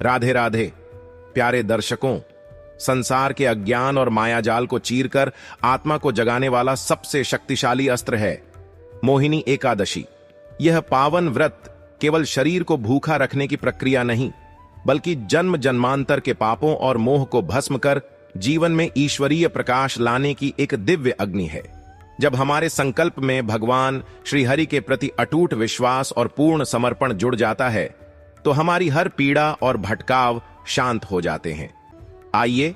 राधे राधे। प्यारे दर्शकों, संसार के अज्ञान और मायाजाल को चीरकर आत्मा को जगाने वाला सबसे शक्तिशाली अस्त्र है मोहिनी एकादशी। यह पावन व्रत केवल शरीर को भूखा रखने की प्रक्रिया नहीं, बल्कि जन्म जन्मांतर के पापों और मोह को भस्म कर जीवन में ईश्वरीय प्रकाश लाने की एक दिव्य अग्नि है। जब हमारे संकल्प में भगवान श्री हरि के प्रति अटूट विश्वास और पूर्ण समर्पण जुड़ जाता है, तो हमारी हर पीड़ा और भटकाव शांत हो जाते हैं। आइए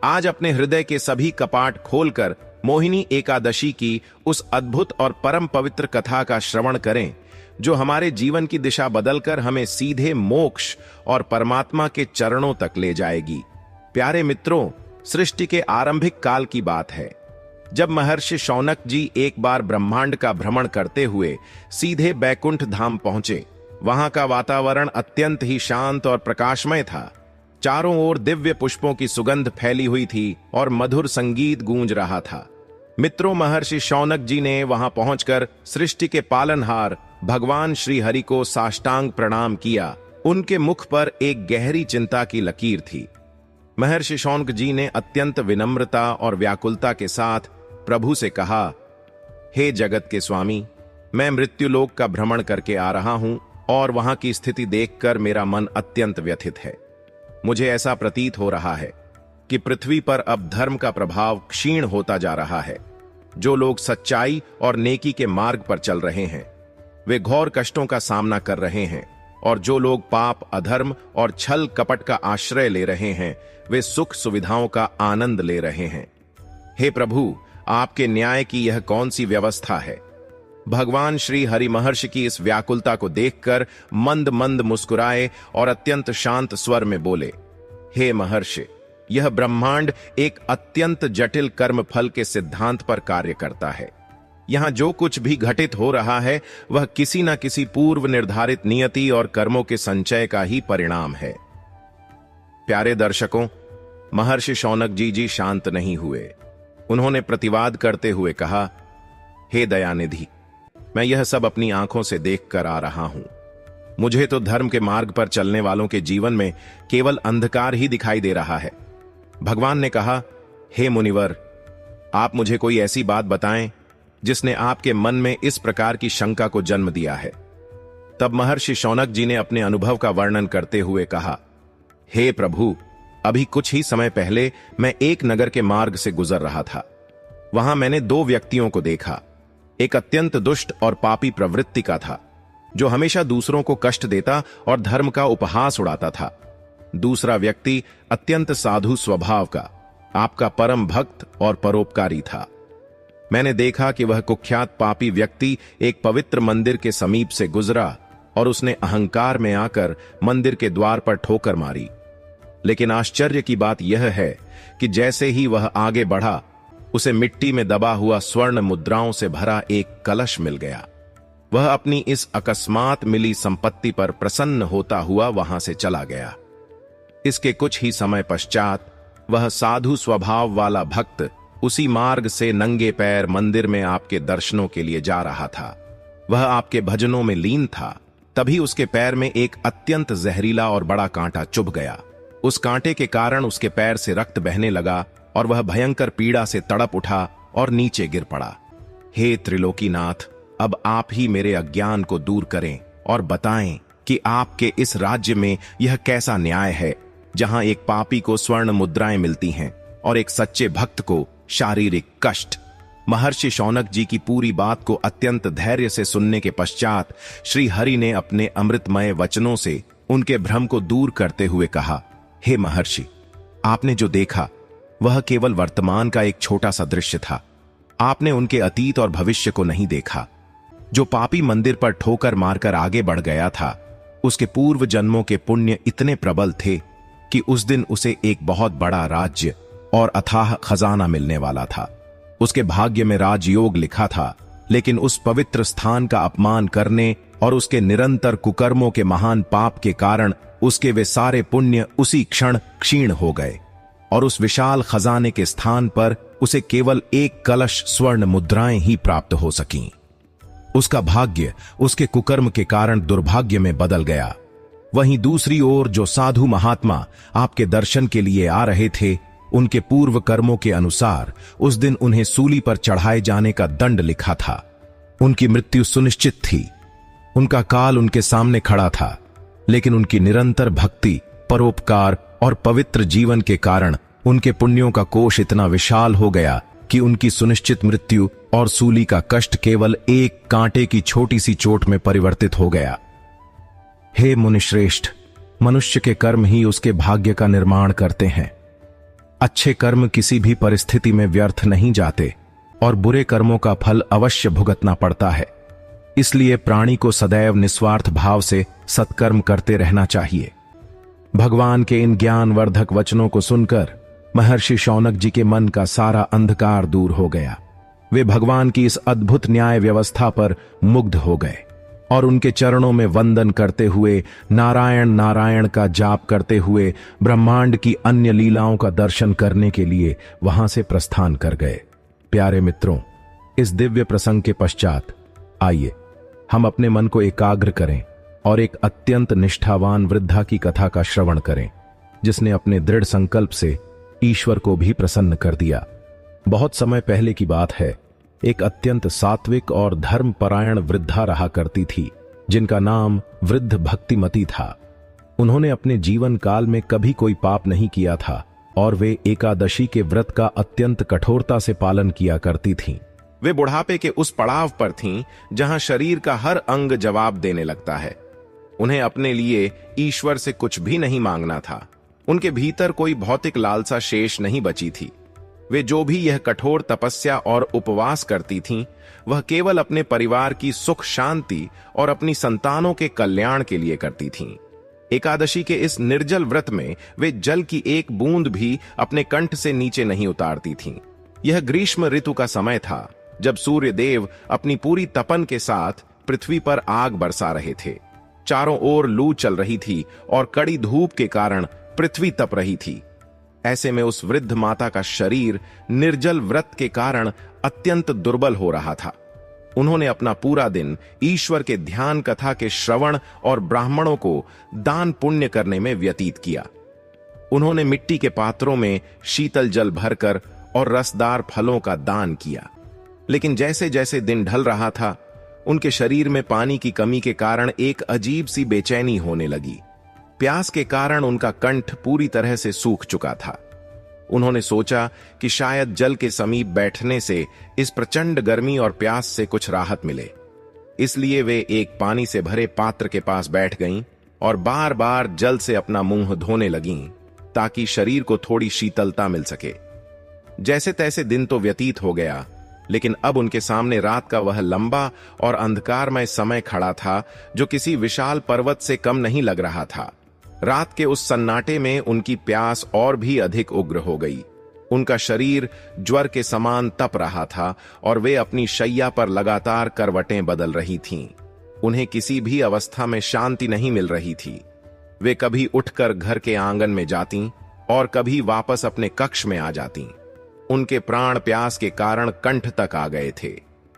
आज अपने हृदय के सभी कपाट खोलकर मोहिनी एकादशी की उस अद्भुत और परम पवित्र कथा का श्रवण करें, जो हमारे जीवन की दिशा बदलकर हमें सीधे मोक्ष और परमात्मा के चरणों तक ले जाएगी। प्यारे मित्रों, सृष्टि के आरंभिक काल की बात है, जब महर्षि शौनक जी एक बार ब्रह्मांड का भ्रमण करते हुए सीधे बैकुंठ धाम पहुंचे। वहां का वातावरण अत्यंत ही शांत और प्रकाशमय था। चारों ओर दिव्य पुष्पों की सुगंध फैली हुई थी और मधुर संगीत गूंज रहा था। मित्रों, महर्षि शौनक जी ने वहां पहुंचकर सृष्टि के पालनहार भगवान श्री हरि को साष्टांग प्रणाम किया। उनके मुख पर एक गहरी चिंता की लकीर थी। महर्षि शौनक जी ने अत्यंत विनम्रता और व्याकुलता के साथ प्रभु से कहा, हे जगत के स्वामी, मैं मृत्युलोक का भ्रमण करके आ रहा हूं और वहां की स्थिति देखकर मेरा मन अत्यंत व्यथित है। मुझे ऐसा प्रतीत हो रहा है कि पृथ्वी पर अब धर्म का प्रभाव क्षीण होता जा रहा है। जो लोग सच्चाई और नेकी के मार्ग पर चल रहे हैं, वे घोर कष्टों का सामना कर रहे हैं, और जो लोग पाप, अधर्म और छल कपट का आश्रय ले रहे हैं, वे सुख सुविधाओं का आनंद ले रहे हैं। हे प्रभु, आपके न्याय की यह कौन सी व्यवस्था है? भगवान श्री हरि महर्षि की इस व्याकुलता को देखकर मंद मंद मुस्कुराए और अत्यंत शांत स्वर में बोले, हे महर्षि, यह ब्रह्मांड एक अत्यंत जटिल कर्म फल के सिद्धांत पर कार्य करता है। यहां जो कुछ भी घटित हो रहा है, वह किसी न किसी पूर्व निर्धारित नियति और कर्मों के संचय का ही परिणाम है। प्यारे दर्शकों, महर्षि शौनक जी शांत नहीं हुए। उन्होंने प्रतिवाद करते हुए कहा, हे दयानिधि, मैं यह सब अपनी आंखों से देखकर आ रहा हूं। मुझे तो धर्म के मार्ग पर चलने वालों के जीवन में केवल अंधकार ही दिखाई दे रहा है। भगवान ने कहा, हे मुनिवर, आप मुझे कोई ऐसी बात बताएं जिसने आपके मन में इस प्रकार की शंका को जन्म दिया है। तब महर्षि शौनक जी ने अपने अनुभव का वर्णन करते हुए कहा, हे प्रभु, अभी कुछ ही समय पहले मैं एक नगर के मार्ग से गुजर रहा था। वहां मैंने दो व्यक्तियों को देखा। एक अत्यंत दुष्ट और पापी प्रवृत्ति का था, जो हमेशा दूसरों को कष्ट देता और धर्म का उपहास उड़ाता था। दूसरा व्यक्ति अत्यंत साधु स्वभाव का, आपका परम भक्त और परोपकारी था। मैंने देखा कि वह कुख्यात पापी व्यक्ति एक पवित्र मंदिर के समीप से गुजरा और उसने अहंकार में आकर मंदिर के द्वार पर ठोकर मारी। लेकिन आश्चर्य की बात यह है कि जैसे ही वह आगे बढ़ा, उसे मिट्टी में दबा हुआ स्वर्ण मुद्राओं से भरा एक कलश मिल गया। वह अपनी इस अकस्मात मिली संपत्ति पर प्रसन्न होता हुआ वहां से चला गया। इसके कुछ ही समय पश्चात वह साधु स्वभाव वाला भक्त उसी मार्ग से नंगे पैर मंदिर में आपके दर्शनों के लिए जा रहा था। वह आपके भजनों में लीन था। तभी उसके पैर में एक अत्यंत जहरीला और बड़ा कांटा चुभ गया। उस कांटे के कारण उसके पैर से रक्त बहने लगा और वह भयंकर पीड़ा से तड़प उठा और नीचे गिर पड़ा। हे त्रिलोकीनाथ, अब आप ही मेरे अज्ञान को दूर करें और बताएं कि आपके इस राज्य में यह कैसा न्याय है, जहां एक पापी को स्वर्ण मुद्राएं मिलती हैं और एक सच्चे भक्त को शारीरिक कष्ट। महर्षि शौनक जी की पूरी बात को अत्यंत धैर्य से सुनने के पश्चात श्री हरि ने अपने अमृतमय वचनों से उनके भ्रम को दूर करते हुए कहा, हे महर्षि, आपने जो देखा वह केवल वर्तमान का एक छोटा सा दृश्य था। आपने उनके अतीत और भविष्य को नहीं देखा। जो पापी मंदिर पर ठोकर मारकर आगे बढ़ गया था, उसके पूर्व जन्मों के पुण्य इतने प्रबल थे कि उस दिन उसे एक बहुत बड़ा राज्य और अथाह खजाना मिलने वाला था। उसके भाग्य में राजयोग लिखा था, लेकिन उस पवित्र स्थान का अपमान करने और उसके निरंतर कुकर्मों के महान पाप के कारण उसके वे सारे पुण्य उसी क्षण क्षीण हो गए और उस विशाल खजाने के स्थान पर उसे केवल एक कलश स्वर्ण मुद्राएं ही प्राप्त हो सकीं। उसका भाग्य उसके कुकर्म के कारण दुर्भाग्य में बदल गया। वहीं दूसरी ओर जो साधु महात्मा आपके दर्शन के लिए आ रहे थे, उनके पूर्व कर्मों के अनुसार उस दिन उन्हें सूली पर चढ़ाए जाने का दंड लिखा था। उनकी मृत्यु सुनिश्चित थी। उनका काल उनके सामने खड़ा था, लेकिन उनकी निरंतर भक्ति, परोपकार और पवित्र जीवन के कारण उनके पुण्यों का कोष इतना विशाल हो गया कि उनकी सुनिश्चित मृत्यु और सूली का कष्ट केवल एक कांटे की छोटी सी चोट में परिवर्तित हो गया। हे मुनिश्रेष्ठ, मनुष्य के कर्म ही उसके भाग्य का निर्माण करते हैं। अच्छे कर्म किसी भी परिस्थिति में व्यर्थ नहीं जाते और बुरे कर्मों का फल अवश्य भुगतना पड़ता है। इसलिए प्राणी को सदैव निस्वार्थ भाव से सत्कर्म करते रहना चाहिए। भगवान के इन ज्ञानवर्धक वचनों को सुनकर महर्षि शौनक जी के मन का सारा अंधकार दूर हो गया। वे भगवान की इस अद्भुत न्याय व्यवस्था पर मुग्ध हो गए और उनके चरणों में वंदन करते हुए, नारायण नारायण का जाप करते हुए ब्रह्मांड की अन्य लीलाओं का दर्शन करने के लिए वहां से प्रस्थान कर गए। प्यारे मित्रों, इस दिव्य प्रसंग के पश्चात आइए हम अपने मन को एकाग्र करें और एक अत्यंत निष्ठावान वृद्धा की कथा का श्रवण करें, जिसने अपने दृढ़ संकल्प से ईश्वर को भी प्रसन्न कर दिया। बहुत समय पहले की बात है। एक अत्यंत सात्विक और धर्मपरायण वृद्धा रहा करती थी, जिनका नाम वृद्ध भक्तिमती था। उन्होंने अपने जीवन काल में कभी कोई पाप नहीं किया था और वे एकादशी के व्रत का अत्यंत कठोरता से पालन किया करती थीं। वे बुढ़ापे के उस पड़ाव पर थीं जहां शरीर का हर अंग जवाब देने लगता है। उन्हें अपने लिए ईश्वर से कुछ भी नहीं मांगना था। उनके भीतर कोई भौतिक लालसा शेष नहीं बची थी। वे जो भी यह कठोर तपस्या और उपवास करती थीं, वह केवल अपने परिवार की सुख शांति और अपनी संतानों के कल्याण के लिए करती थीं। एकादशी के इस निर्जल व्रत में वे जल की एक बूंद भी अपने कंठ से नीचे नहीं उतारती थीं। यह ग्रीष्म ऋतु का समय था, जब सूर्य देव अपनी पूरी तपन के साथ पृथ्वी पर आग बरसा रहे थे। चारों ओर लू चल रही थी और कड़ी धूप के कारण पृथ्वी तप रही थी। ऐसे में उस वृद्ध माता का शरीर निर्जल व्रत के कारण अत्यंत दुर्बल हो रहा था। उन्होंने अपना पूरा दिन ईश्वर के ध्यान कथा के श्रवण और ब्राह्मणों को दान पुण्य करने में व्यतीत किया। उन्होंने मिट्टी के पात्रों में शीतल जल भरकर और रसदार फलों का दान किया। लेकिन जैसे जैसे दिन ढल रहा था, उनके शरीर में पानी की कमी के कारण एक अजीब सी बेचैनी होने लगी। प्यास के कारण उनका कंठ पूरी तरह से सूख चुका था। उन्होंने सोचा कि शायद जल के समीप बैठने से इस प्रचंड गर्मी और प्यास से कुछ राहत मिले। इसलिए वे एक पानी से भरे पात्र के पास बैठ गईं और बार बार जल से अपना मुंह धोने लगीं, ताकि शरीर को थोड़ी शीतलता मिल सके। जैसे तैसे दिन तो व्यतीत हो गया, लेकिन अब उनके सामने रात का वह लंबा और अंधकारमय समय खड़ा था, जो किसी विशाल पर्वत से कम नहीं लग रहा था। रात के उस सन्नाटे में उनकी प्यास और भी अधिक उग्र हो गई। उनका शरीर ज्वर के समान तप रहा था और वे अपनी शैया पर लगातार करवटें बदल रही थीं। उन्हें किसी भी अवस्था में शांति नहीं मिल रही थी। वे कभी उठकर घर के आंगन में जातीं और कभी वापस अपने कक्ष में आ जातीं। उनके प्राण प्यास के कारण कंठ तक आ गए थे,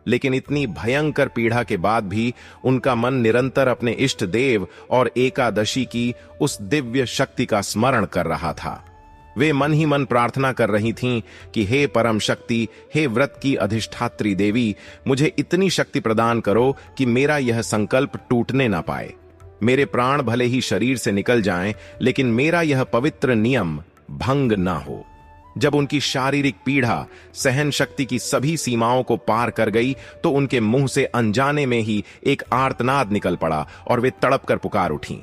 लेकिन इतनी भयंकर पीड़ा के बाद भी उनका मन निरंतर अपने इष्ट देव और एकादशी की उस दिव्य शक्ति का स्मरण कर रहा था। वे मन ही मन प्रार्थना कर रही थीं कि हे परम शक्ति, हे व्रत की अधिष्ठात्री देवी, मुझे इतनी शक्ति प्रदान करो कि मेरा यह संकल्प टूटने ना पाए। मेरे प्राण भले ही शरीर से निकल जाएं, लेकिन मेरा यह पवित्र नियम भंग ना हो। जब उनकी शारीरिक पीड़ा सहन शक्ति की सभी सीमाओं को पार कर गई, तो उनके मुंह से अनजाने में ही एक आर्तनाद निकल पड़ा और वे तड़प कर पुकार उठीं।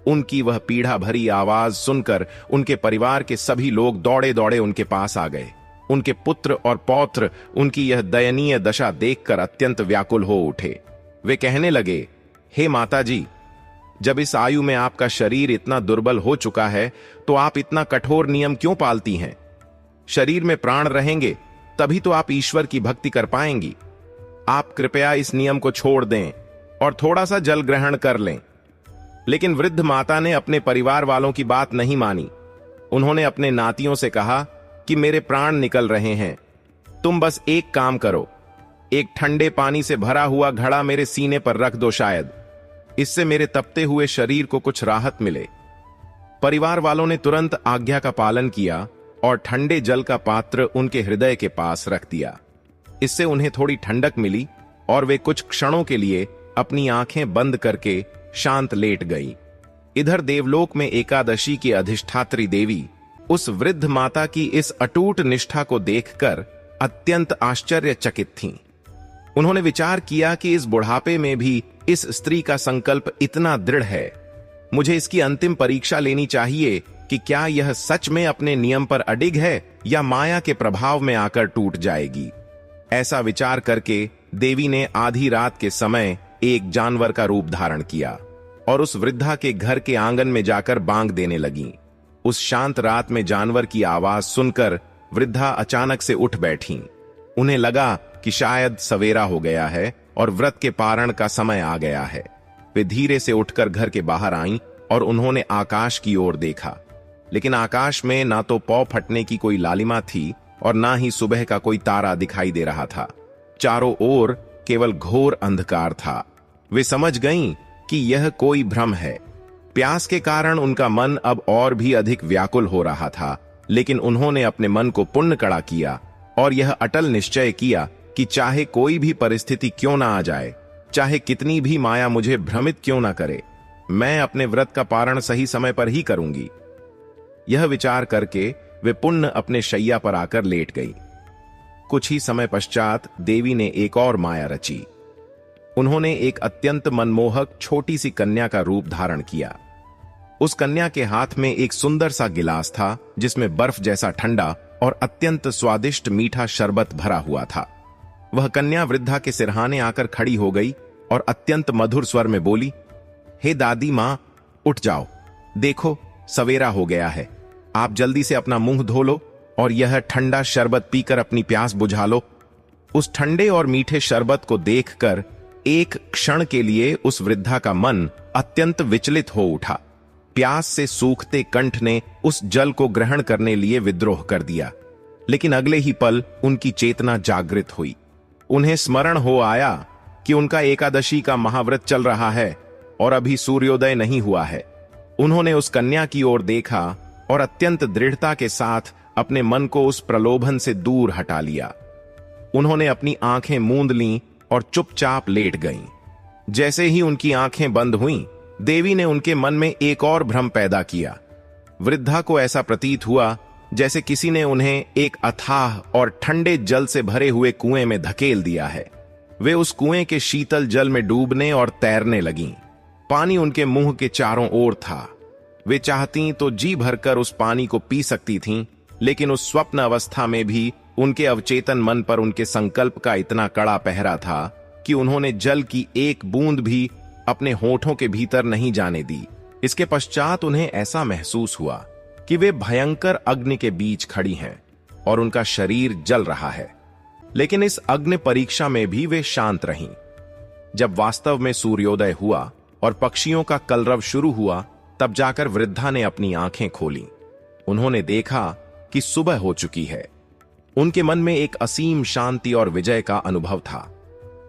उनकी वह पीड़ा भरी आवाज सुनकर उनके परिवार के सभी लोग दौड़े दौड़े उनके पास आ गए। उनके पुत्र और पौत्र उनकी यह दयनीय दशा देखकर अत्यंत व्याकुल हो उठे। वे कहने लगे, हे माता जी, जब इस आयु में आपका शरीर इतना दुर्बल हो चुका है, तो आप इतना कठोर नियम क्यों पालती हैं? शरीर में प्राण रहेंगे तभी तो आप ईश्वर की भक्ति कर पाएंगी। आप कृपया इस नियम को छोड़ दें और थोड़ा सा जल ग्रहण कर लें। लेकिन वृद्ध माता ने अपने परिवार वालों की बात नहीं मानी। उन्होंने अपने नातियों से कहा कि मेरे प्राण निकल रहे हैं, तुम बस एक काम करो, एक ठंडे पानी से भरा हुआ घड़ा मेरे सीने पर रख दो। शायद इससे मेरे तपते हुए शरीर को कुछ राहत मिले। परिवार वालों ने तुरंत आज्ञा का पालन किया और ठंडे जल का पात्र उनके हृदय के पास रख दिया। इससे उन्हें थोड़ी ठंडक मिली और वे कुछ क्षणों के लिए अपनी आंखें बंद करके शांत लेट गई। इधर देवलोक में एकादशी की अधिष्ठात्री देवी उस वृद्ध माता की इस अटूट निष्ठा को देखकर अत्यंत आश्चर्यचकित थीं। उन्होंने विचार किया कि इस बुढ़ापे में भी इस स्त्री का संकल्प इतना दृढ़ है, मुझे इसकी अंतिम परीक्षा लेनी चाहिए कि क्या यह सच में अपने नियम पर अडिग है या माया के प्रभाव में आकर टूट जाएगी। ऐसा विचार करके देवी ने आधी रात के समय एक जानवर का रूप धारण किया और उस वृद्धा के घर के आंगन में जाकर बांग देने लगी। उस शांत रात में जानवर की आवाज सुनकर वृद्धा अचानक से उठ बैठी। उन्हें लगा कि शायद सवेरा हो गया है और व्रत के पारण का समय आ गया है। वे धीरे से उठकर घर के बाहर आईं और उन्होंने आकाश की ओर देखा, लेकिन आकाश में ना तो पौ फटने की कोई लालिमा थी और ना ही सुबह का कोई तारा दिखाई दे रहा था। चारों ओर केवल घोर अंधकार था। वे समझ गईं कि यह कोई भ्रम है। प्यास के कारण उनका मन अब और भी अधिक व्याकुल हो रहा था, लेकिन उन्होंने अपने मन को पुण्य कड़ा किया और यह अटल निश्चय किया कि चाहे कोई भी परिस्थिति क्यों ना आ जाए, चाहे कितनी भी माया मुझे भ्रमित क्यों ना करे, मैं अपने व्रत का पारण सही समय पर ही करूंगी। यह विचार करके वे पुण्य अपने शैया पर आकर लेट गई। कुछ ही समय पश्चात देवी ने एक और माया रची। उन्होंने एक अत्यंत मनमोहक छोटी सी कन्या का रूप धारण किया। उस कन्या के हाथ में एक सुंदर सा गिलास था जिसमें बर्फ जैसा ठंडा और अत्यंत स्वादिष्ट मीठा शरबत भरा हुआ था। वह कन्या वृद्धा के सिरहाने आकर खड़ी हो गई और अत्यंत मधुर स्वर में बोली, हे दादी मां, उठ जाओ, देखो सवेरा हो गया है, आप जल्दी से अपना मुंह धो लो और यह ठंडा शरबत पीकर अपनी प्यास बुझा लो। उस ठंडे और मीठे शरबत को देखकर एक क्षण के लिए उस वृद्धा का मन अत्यंत विचलित हो उठा। प्यास से सूखते कंठ ने उस जल को ग्रहण करने लिए विद्रोह कर दिया, लेकिन अगले ही पल उनकी चेतना जागृत हुई। उन्हें स्मरण हो आया कि उनका एकादशी का महाव्रत चल रहा है और अभी सूर्योदय नहीं हुआ है। उन्होंने उस कन्या की ओर देखा और अत्यंत दृढ़ता के साथ अपने मन को उस प्रलोभन से दूर हटा लिया। उन्होंने अपनी आंखें मूंद लीं और चुपचाप लेट गईं। जैसे ही उनकी आंखें बंद हुईं, देवी ने उनके मन में एक और भ्रम पैदा किया। वृद्धा को ऐसा प्रतीत हुआ जैसे किसी ने उन्हें एक अथाह और ठंडे जल से भरे हुए कुएं में धकेल दिया है। वे उस कुएं के शीतल जल में डूबने और तैरने लगीं। पानी उनके मुंह के चारों ओर था। वे चाहती तो जी भरकर उस पानी को पी सकती थीं, लेकिन उस स्वप्न अवस्था में भी उनके अवचेतन मन पर उनके संकल्प का इतना कड़ा पहरा था कि उन्होंने जल की एक बूंद भी अपने होठों के भीतर नहीं जाने दी। इसके पश्चात उन्हें ऐसा महसूस हुआ कि वे भयंकर अग्नि के बीच खड़ी हैं और उनका शरीर जल रहा है। लेकिन इस अग्नि परीक्षा में भी वे शांत रहीं। जब वास्तव में सूर्योदय हुआ और पक्षियों का कलरव शुरू हुआ, तब जाकर वृद्धा ने अपनी आंखें खोली। उन्होंने देखा कि सुबह हो चुकी है। उनके मन में एक असीम शांति और विजय का अनुभव था।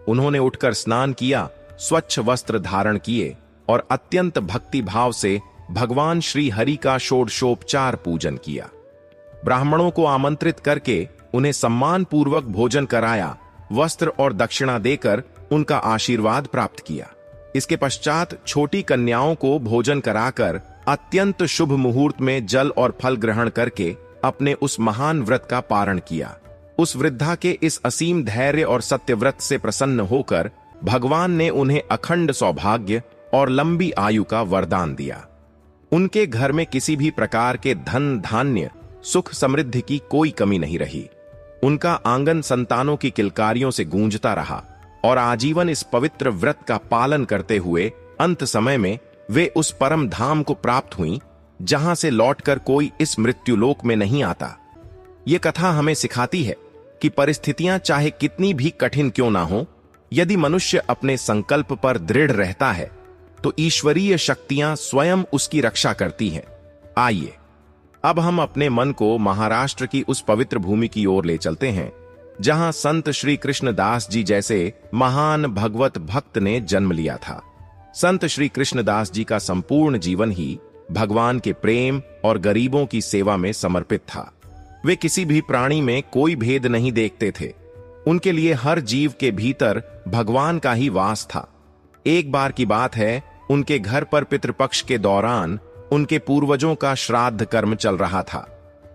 उन्होंने उठकर स्नान किया, स्वच्छ वस्त्र धारण किए और अत्यंत भक्ति भाव से भगवान श्री हरि का षोडशोपचार पूजन किया। ब्राह्मणों को आमंत्रित करके उन्हें सम्मान पूर्वक भोजन कराया, वस्त्र और दक्षिणा देकर उनका आशीर्वाद प्राप्त किया। इसके पश्चात छोटी कन्याओं को भोजन कराकर अत्यंत शुभ मुहूर्त में जल और फल ग्रहण करके अपने उस महान व्रत का पारण किया। उस वृद्धा के इस असीम धैर्य और सत्यव्रत से प्रसन्न होकर भगवान ने उन्हें अखंड सौभाग्य और लंबी आयु का वरदान दिया। उनके घर में किसी भी प्रकार के धन धान्य सुख समृद्धि की कोई कमी नहीं रही। उनका आंगन संतानों की किलकारियों से गूंजता रहा और आजीवन इस पवित्र व्रत का पालन करते हुए अंत समय में वे उस परम धाम को प्राप्त हुईं, जहां से लौटकर कोई इस मृत्युलोक में नहीं आता। ये कथा हमें सिखाती है कि परिस्थितियां चाहे कितनी भी कठिन क्यों ना हो, यदि मनुष्य अपने संकल्प पर दृढ़ रहता है तो ईश्वरीय शक्तियां स्वयं उसकी रक्षा करती हैं। आइए अब हम अपने मन को महाराष्ट्र की उस पवित्र भूमि की ओर ले चलते हैं जहां संत श्री कृष्णदास जी जैसे महान भगवत भक्त ने जन्म लिया था। संत श्री कृष्णदास जी का संपूर्ण जीवन ही भगवान के प्रेम और गरीबों की सेवा में समर्पित था। वे किसी भी प्राणी में कोई भेद नहीं देखते थे। उनके लिए हर जीव के भीतर भगवान का ही वास था। एक बार की बात है, उनके घर पर पितृपक्ष के दौरान उनके पूर्वजों का श्राद्ध कर्म चल रहा था।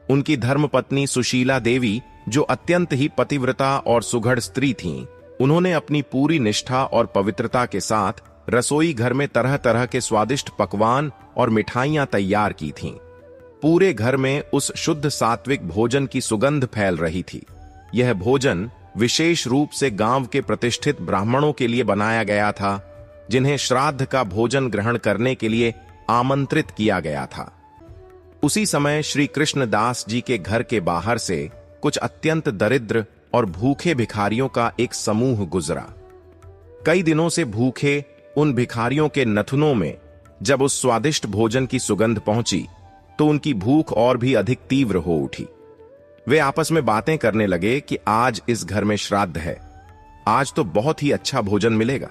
उनकी धर्मपत्नी सुशीला देवी, जो अत्यंत ही पतिव्रता और सुघड़ स्त्री थीं, उन्होंने अपनी पूरी निष्ठा और पवित्रता के साथ रसोई घर में तरह तरह के स्वादिष्ट पकवान और मिठाइयां तैयार की थीं। पूरे घर में उस शुद्ध सात्विक भोजन की सुगंध फैल रही थी। यह भोजन विशेष रूप से गांव के प्रतिष्ठित ब्राह्मणों के लिए बनाया गया था, जिन्हें श्राद्ध का भोजन ग्रहण करने के लिए आमंत्रित किया गया था। उसी समय श्री कृष्णदास जी के घर के बाहर से कुछ अत्यंत दरिद्र और भूखे भिखारियों का एक समूह गुजरा। कई दिनों से भूखे उन भिखारियों के नथुनों में जब उस स्वादिष्ट भोजन की सुगंध पहुंची तो उनकी भूख और भी अधिक तीव्र हो उठी। वे आपस में बातें करने लगे कि आज इस घर में श्राद्ध है, आज तो बहुत ही अच्छा भोजन मिलेगा।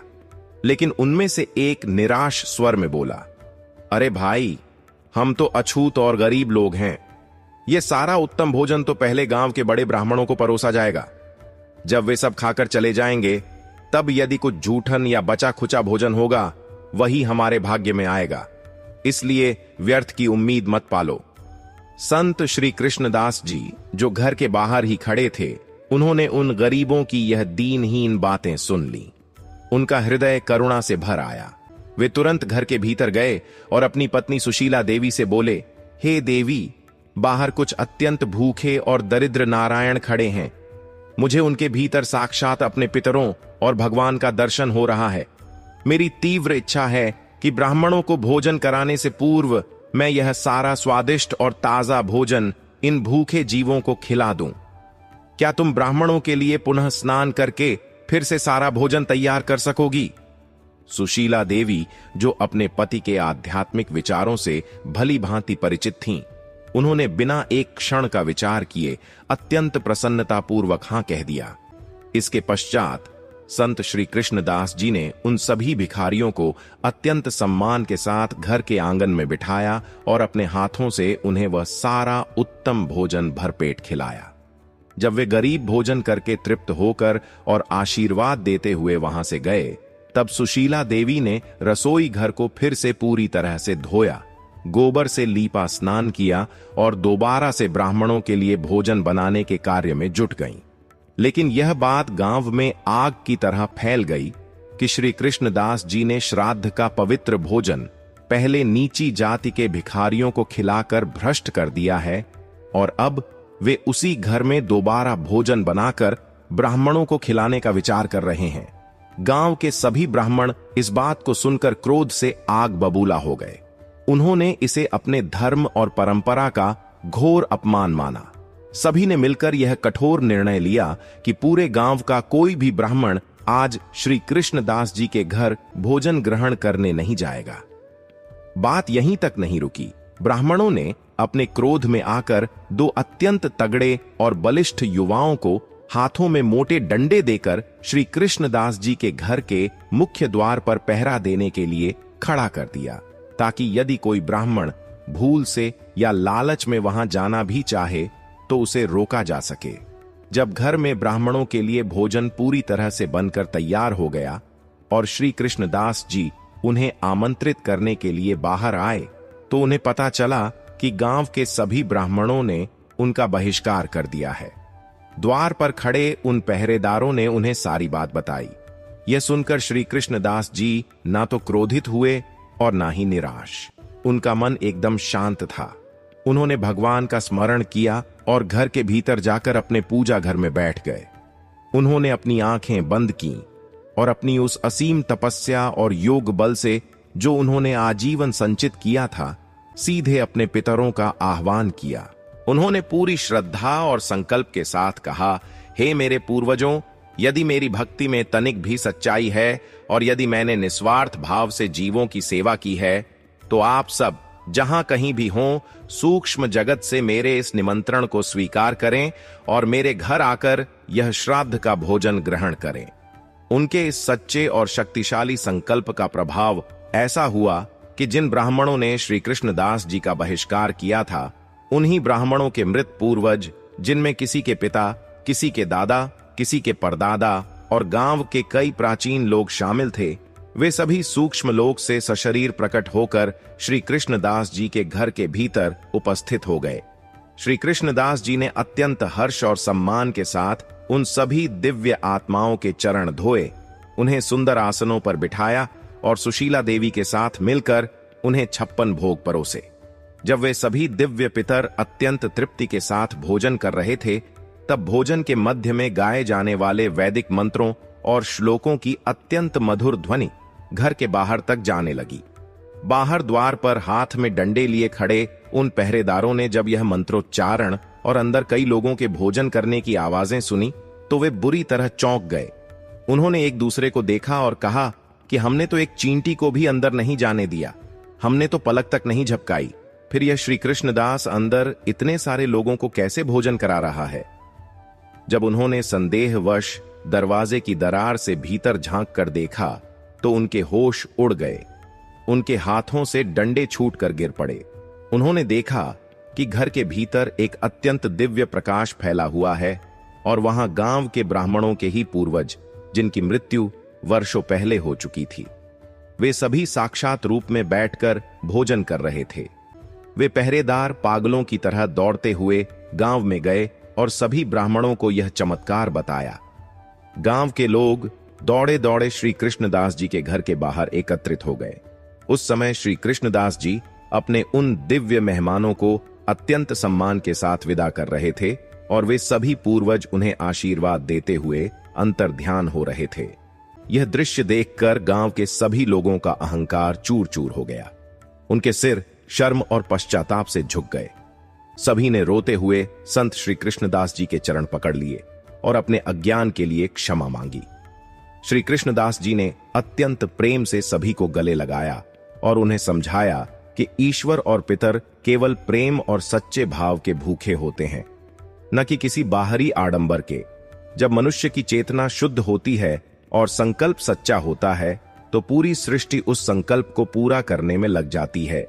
लेकिन उनमें से एक निराश स्वर में बोला, अरे भाई, हम तो अछूत और गरीब लोग हैं। यह सारा उत्तम भोजन तो पहले गांव के बड़े ब्राह्मणों को परोसा जाएगा। जब वे सब खाकर चले जाएंगे, तब यदि कुछ जूठन या बचा खुचा भोजन होगा, वही हमारे भाग्य में आएगा। इसलिए व्यर्थ की उम्मीद मत पालो। संत श्री कृष्णदास जी, जो घर के बाहर ही खड़े थे, उन्होंने उन गरीबों की यह दीनहीन बातें सुन ली। उनका हृदय करुणा से भर आया। वे तुरंत घर के भीतर गए और अपनी पत्नी सुशीला देवी से बोले, हे देवी, बाहर कुछ अत्यंत भूखे और दरिद्र नारायण खड़े हैं। मुझे उनके भीतर साक्षात अपने पितरों और भगवान का दर्शन हो रहा है। मेरी तीव्र इच्छा है कि ब्राह्मणों को भोजन कराने से पूर्व मैं यह सारा स्वादिष्ट और ताजा भोजन इन भूखे जीवों को खिला दूं। क्या तुम ब्राह्मणों के लिए पुनः स्नान करके फिर से सारा भोजन तैयार कर सकोगी? सुशीला देवी, जो अपने पति के आध्यात्मिक विचारों से भली भांति परिचित थीं, उन्होंने बिना एक क्षण का विचार किए अत्यंत प्रसन्नतापूर्वक हां कह दिया। इसके पश्चात संत श्री कृष्णदास जी ने उन सभी भिखारियों को अत्यंत सम्मान के साथ घर के आंगन में बिठाया और अपने हाथों से उन्हें वह सारा उत्तम भोजन भरपेट खिलाया। जब वे गरीब भोजन करके तृप्त होकर और आशीर्वाद देते हुए वहां से गए, तब सुशीला देवी ने रसोई घर को फिर से पूरी तरह से धोया, गोबर से लीपा स्नान किया और दोबारा से ब्राह्मणों के लिए भोजन बनाने के कार्य में जुट गईं। लेकिन यह बात गांव में आग की तरह फैल गई कि श्री कृष्णदास जी ने श्राद्ध का पवित्र भोजन पहले नीची जाति के भिखारियों को खिलाकर भ्रष्ट कर दिया है और अब वे उसी घर में दोबारा भोजन बनाकर ब्राह्मणों को खिलाने का विचार कर रहे हैं। गांव के सभी ब्राह्मण इस बात को सुनकर क्रोध से आग बबूला हो गए। उन्होंने इसे अपने धर्म और परंपरा का घोर अपमान माना। सभी ने मिलकर यह कठोर निर्णय लिया कि पूरे गांव का कोई भी ब्राह्मण आज श्री कृष्णदास जी के घर भोजन ग्रहण करने नहीं जाएगा। बात यहीं तक नहीं रुकी। ब्राह्मणों ने अपने क्रोध में आकर दो अत्यंत तगड़े और बलिष्ठ युवाओं को हाथों में मोटे डंडे देकर श्री कृष्णदास जी के घर के मुख्य द्वार पर पहरा देने के लिए खड़ा कर दिया, ताकि यदि कोई ब्राह्मण भूल से या लालच में वहां जाना भी चाहे तो उसे रोका जा सके। जब घर में ब्राह्मणों के लिए भोजन पूरी तरह से बनकर तैयार हो गया और श्री कृष्णदास जी उन्हें आमंत्रित करने के लिए बाहर आए, तो उन्हें पता चला कि गांव के सभी ब्राह्मणों ने उनका बहिष्कार कर दिया है। द्वार पर खड़े उन पहरेदारों ने उन्हें सारी बात बताई। यह सुनकर श्री कृष्णदास जी ना तो क्रोधित हुए और ना ही निराश। उनका मन एकदम शांत था। उन्होंने भगवान का स्मरण किया और घर के भीतर जाकर अपने पूजा घर में बैठ गए। उन्होंने अपनी आंखें बंद की और अपनी उस असीम तपस्या और योग बल से जो उन्होंने आजीवन संचित किया था, सीधे अपने पितरों का आह्वान किया। उन्होंने पूरी श्रद्धा और संकल्प के साथ कहा, हे मेरे पूर्वजों, यदि मेरी भक्ति में तनिक भी सच्चाई है और यदि मैंने निस्वार्थ भाव से जीवों की सेवा की है, तो आप सब जहां कहीं भी हों, सूक्ष्म जगत से मेरे इस निमंत्रण को स्वीकार करें और मेरे घर आकर यह श्राद्ध का भोजन ग्रहण करें। उनके इस सच्चे और शक्तिशाली संकल्प का प्रभाव ऐसा हुआ कि जिन ब्राह्मणों ने श्री कृष्णदास जी का बहिष्कार किया था, उन्हीं ब्राह्मणों के मृत पूर्वज, जिनमें किसी के पिता, किसी के दादा, किसी के परदादा और गांव के कई प्राचीन लोग शामिल थे, वे सभी सूक्ष्म लोक से सशरीर प्रकट होकर श्री कृष्णदास जी के घर के भीतर उपस्थित हो गए। श्री कृष्णदास जी ने अत्यंत हर्ष और सम्मान के साथ उन सभी दिव्य आत्माओं के चरण धोए, उन्हें सुंदर आसनों पर बिठाया और सुशीला देवी के साथ मिलकर उन्हें 56 भोग परोसे। जब वे सभी दिव्य पितर अत्यंत तृप्ति के साथ भोजन कर रहे थे, तब भोजन के मध्य में गाए जाने वाले वैदिक मंत्रों और श्लोकों की अत्यंत मधुर ध्वनि घर के बाहर तक जाने लगी। बाहर द्वार पर हाथ में डंडे लिए खड़े उन पहरेदारों ने जब यह मंत्रोच्चारण और अंदर कई लोगों के भोजन करने की आवाजें सुनी, तो वे बुरी तरह चौंक गए। उन्होंने एक दूसरे को देखा और कहा कि हमने तो एक चींटी को भी अंदर नहीं जाने दिया, हमने तो पलक तक नहीं झपकाई, फिर यह श्री कृष्णदास अंदर इतने सारे लोगों को कैसे भोजन करा रहा है। जब उन्होंने संदेहवश दरवाजे की दरार से भीतर झांक कर देखा, तो उनके होश उड़ गए। उनके हाथों से डंडे छूट कर गिर पड़े। उन्होंने देखा कि घर के भीतर एक अत्यंत दिव्य प्रकाश फैला हुआ है और वहां गांव के ब्राह्मणों के ही पूर्वज, जिनकी मृत्यु वर्षों पहले हो चुकी थी, वे सभी साक्षात रूप में बैठकर भोजन कर रहे थे। वे पहरेदार पागलों की तरह दौड़ते हुए गांव में गए और सभी ब्राह्मणों को यह चमत्कार बताया। गांव के लोग दौड़े दौड़े श्री कृष्णदास जी के घर के बाहर एकत्रित हो गए। उस समय श्री कृष्णदास जी अपने उन दिव्य मेहमानों को अत्यंत सम्मान के साथ विदा कर रहे थे और वे सभी पूर्वज उन्हें आशीर्वाद देते हुए अंतर्ध्यान हो रहे थे। यह दृश्य देखकर गांव के सभी लोगों का अहंकार चूर चूर हो गया। उनके सिर शर्म और पश्चाताप से झुक गए। सभी ने रोते हुए संत श्री कृष्णदास जी के चरण पकड़ लिए और अपने अज्ञान के लिए क्षमा मांगी। श्री कृष्णदास जी ने अत्यंत प्रेम से सभी को गले लगाया और उन्हें समझाया कि ईश्वर और पितर केवल प्रेम और सच्चे भाव के भूखे होते हैं, न कि किसी बाहरी आडंबर के। जब मनुष्य की चेतना शुद्ध होती है और संकल्प सच्चा होता है, तो पूरी सृष्टि उस संकल्प को पूरा करने में लग जाती है।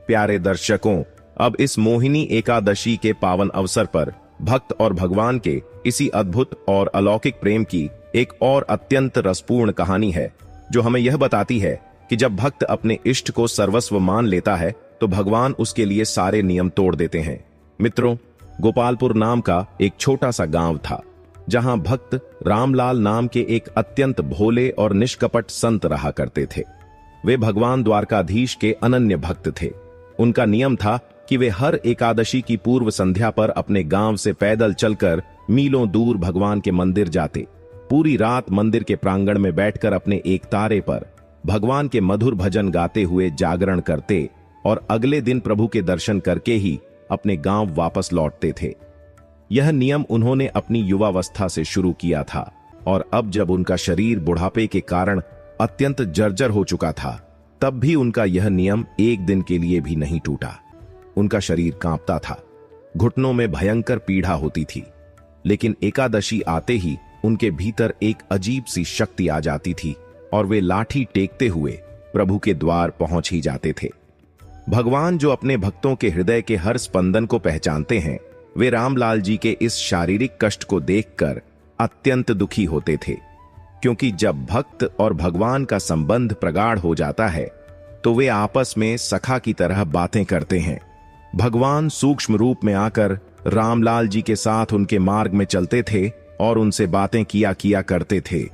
प्यारे दर्शकों, अब इस मोहिनी एकादशी के पावन अवसर पर भक्त और भगवान के इसी अद्भुत और अलौकिक प्रेम की एक और अत्यंत रसपूर्ण कहानी है, जो हमें यह बताती है कि जब भक्त अपने इष्ट को सर्वस्व मान लेता है, तो भगवान उसके लिए सारे नियम तोड़ देते हैं। मित्रों, गोपालपुर नाम का एक छोटा सा गांव था, जहां भक्त रामलाल नाम के एक अत्यंत भोले और निष्कपट संत रहा करते थे। वे भगवान द्वारकाधीश के अनन्य भक्त थे। उनका नियम था कि वे हर एकादशी की पूर्व संध्या पर अपने गांव से पैदल चलकर मीलों दूर भगवान के मंदिर जाते, पूरी रात मंदिर के प्रांगण में बैठकर अपने एक तारे पर भगवान के मधुर भजन गाते हुए जागरण करते और अगले दिन प्रभु के दर्शन करके ही अपने गांव वापस लौटते थे। यह नियम उन्होंने अपनी युवावस्था से शुरू किया था और अब जब उनका शरीर बुढ़ापे के कारण अत्यंत जर्जर हो चुका था, तब भी उनका यह नियम एक दिन के लिए भी नहीं टूटा। उनका शरीर कांपता था, घुटनों में भयंकर पीड़ा होती थी, लेकिन एकादशी आते ही उनके भीतर एक अजीब सी शक्ति आ जाती थी और वे लाठी टेकते हुए प्रभु के द्वार पहुंच ही जाते थे। भगवान जो अपने भक्तों के हृदय के हर स्पंदन को पहचानते हैं, वे रामलाल जी के इस शारीरिक कष्ट को देखकर अत्यंत दुखी होते थे, क्योंकि जब भक्त और भगवान का संबंध प्रगाढ़ हो जाता है, तो वे आपस में सखा की तरह बातें करते हैं। भगवान सूक्ष्म रूप में आकर रामलाल जी के साथ उनके मार्ग में चलते थे और उनसे बातें किया करते थे।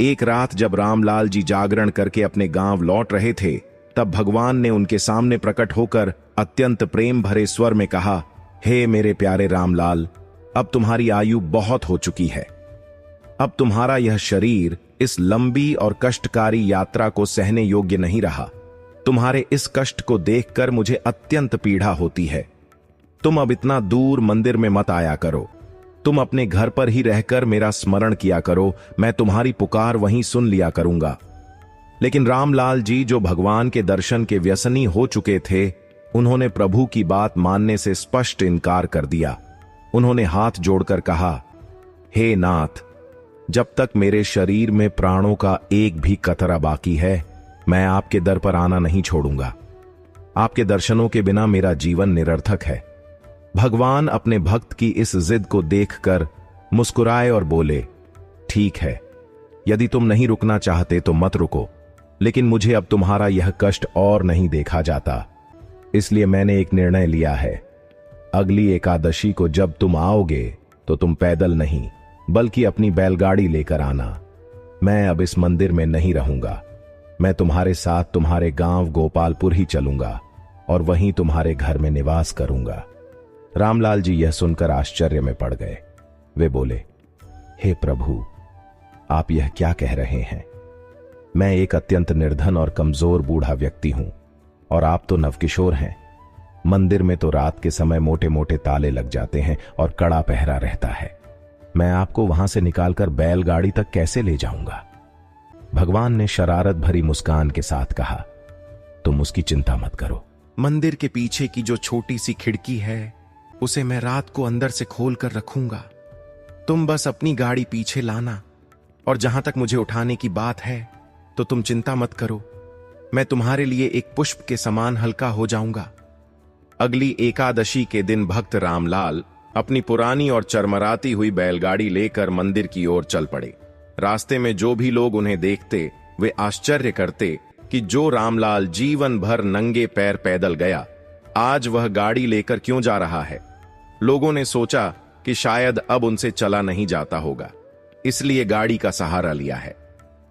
एक रात जब रामलाल जी जागरण करके अपने गांव लौट रहे थे, तब भगवान ने उनके सामने प्रकट होकर अत्यंत प्रेम भरे स्वर में कहा, हे मेरे प्यारे रामलाल, अब तुम्हारी आयु बहुत हो चुकी है। अब तुम्हारा यह शरीर इस लंबी और कष्टकारी यात्रा को सहने योग्य नहीं रहा। तुम्हारे इस कष्ट को देखकर मुझे अत्यंत पीड़ा होती है। तुम अब इतना दूर मंदिर में मत आया करो। तुम अपने घर पर ही रहकर मेरा स्मरण किया करो, मैं तुम्हारी पुकार वहीं सुन लिया करूंगा। लेकिन रामलाल जी, जो भगवान के दर्शन के व्यसनी हो चुके थे, उन्होंने प्रभु की बात मानने से स्पष्ट इनकार कर दिया। उन्होंने हाथ जोड़कर कहा, हे नाथ, जब तक मेरे शरीर में प्राणों का एक भी कतरा बाकी है, मैं आपके दर पर आना नहीं छोड़ूंगा। आपके दर्शनों के बिना मेरा जीवन निरर्थक है। भगवान अपने भक्त की इस जिद को देखकर मुस्कुराए और बोले, ठीक है, यदि तुम नहीं रुकना चाहते तो मत रुको, लेकिन मुझे अब तुम्हारा यह कष्ट और नहीं देखा जाता, इसलिए मैंने एक निर्णय लिया है। अगली एकादशी को जब तुम आओगे तो तुम पैदल नहीं बल्कि अपनी बैलगाड़ी लेकर आना। मैं अब इस मंदिर में नहीं रहूंगा। मैं तुम्हारे साथ तुम्हारे गांव गोपालपुर ही चलूंगा और वहीं तुम्हारे घर में निवास करूंगा। रामलाल जी यह सुनकर आश्चर्य में पड़ गए। वे बोले, हे प्रभु, आप यह क्या कह रहे हैं? मैं एक अत्यंत निर्धन और कमजोर बूढ़ा व्यक्ति हूं और आप तो नवकिशोर हैं। मंदिर में तो रात के समय मोटे मोटे ताले लग जाते हैं और कड़ा पहरा रहता है। मैं आपको वहां से निकालकर बैलगाड़ी तक कैसे ले जाऊंगा? भगवान ने शरारत भरी मुस्कान के साथ कहा, तुम उसकी चिंता मत करो। मंदिर के पीछे की जो छोटी सी खिड़की है उसे मैं रात को अंदर से खोल कर रखूंगा। तुम बस अपनी गाड़ी पीछे लाना, और जहां तक मुझे उठाने की बात है तो तुम चिंता मत करो, मैं तुम्हारे लिए एक पुष्प के समान हल्का हो जाऊंगा। अगली एकादशी के दिन भक्त रामलाल अपनी पुरानी और चरमराती हुई बैलगाड़ी लेकर मंदिर की ओर चल पड़े। रास्ते में जो भी लोग उन्हें देखते वे आश्चर्य करते कि जो रामलाल जीवन भर नंगे पैर पैदल गया, आज वह गाड़ी लेकर क्यों जा रहा है। लोगों ने सोचा कि शायद अब उनसे चला नहीं जाता होगा, इसलिए गाड़ी का सहारा लिया है।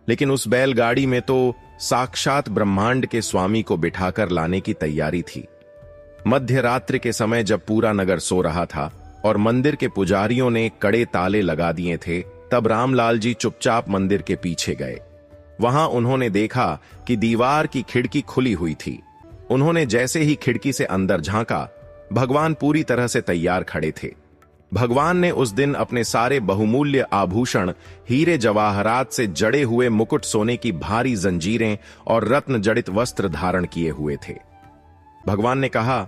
लेकिन उस बैलगाड़ी में तो साक्षात ब्रह्मांड के स्वामी को बिठाकर लाने की तैयारी थी। मध्य रात्रि के समय जब पूरा नगर सो रहा था और मंदिर के पुजारियों ने कड़े ताले लगा दिए थे, तब रामलाल जी चुपचाप मंदिर के पीछे गए। वहां उन्होंने देखा कि दीवार की खिड़की खुली हुई थी। उन्होंने जैसे ही खिड़की से अंदर झांका, भगवान पूरी तरह से तैयार खड़े थे। भगवान ने उस दिन अपने सारे बहुमूल्य आभूषण, हीरे जवाहरात से जड़े हुए मुकुट, सोने की भारी जंजीरें और रत्न जड़ित वस्त्र धारण किए हुए थे। भगवान ने कहा,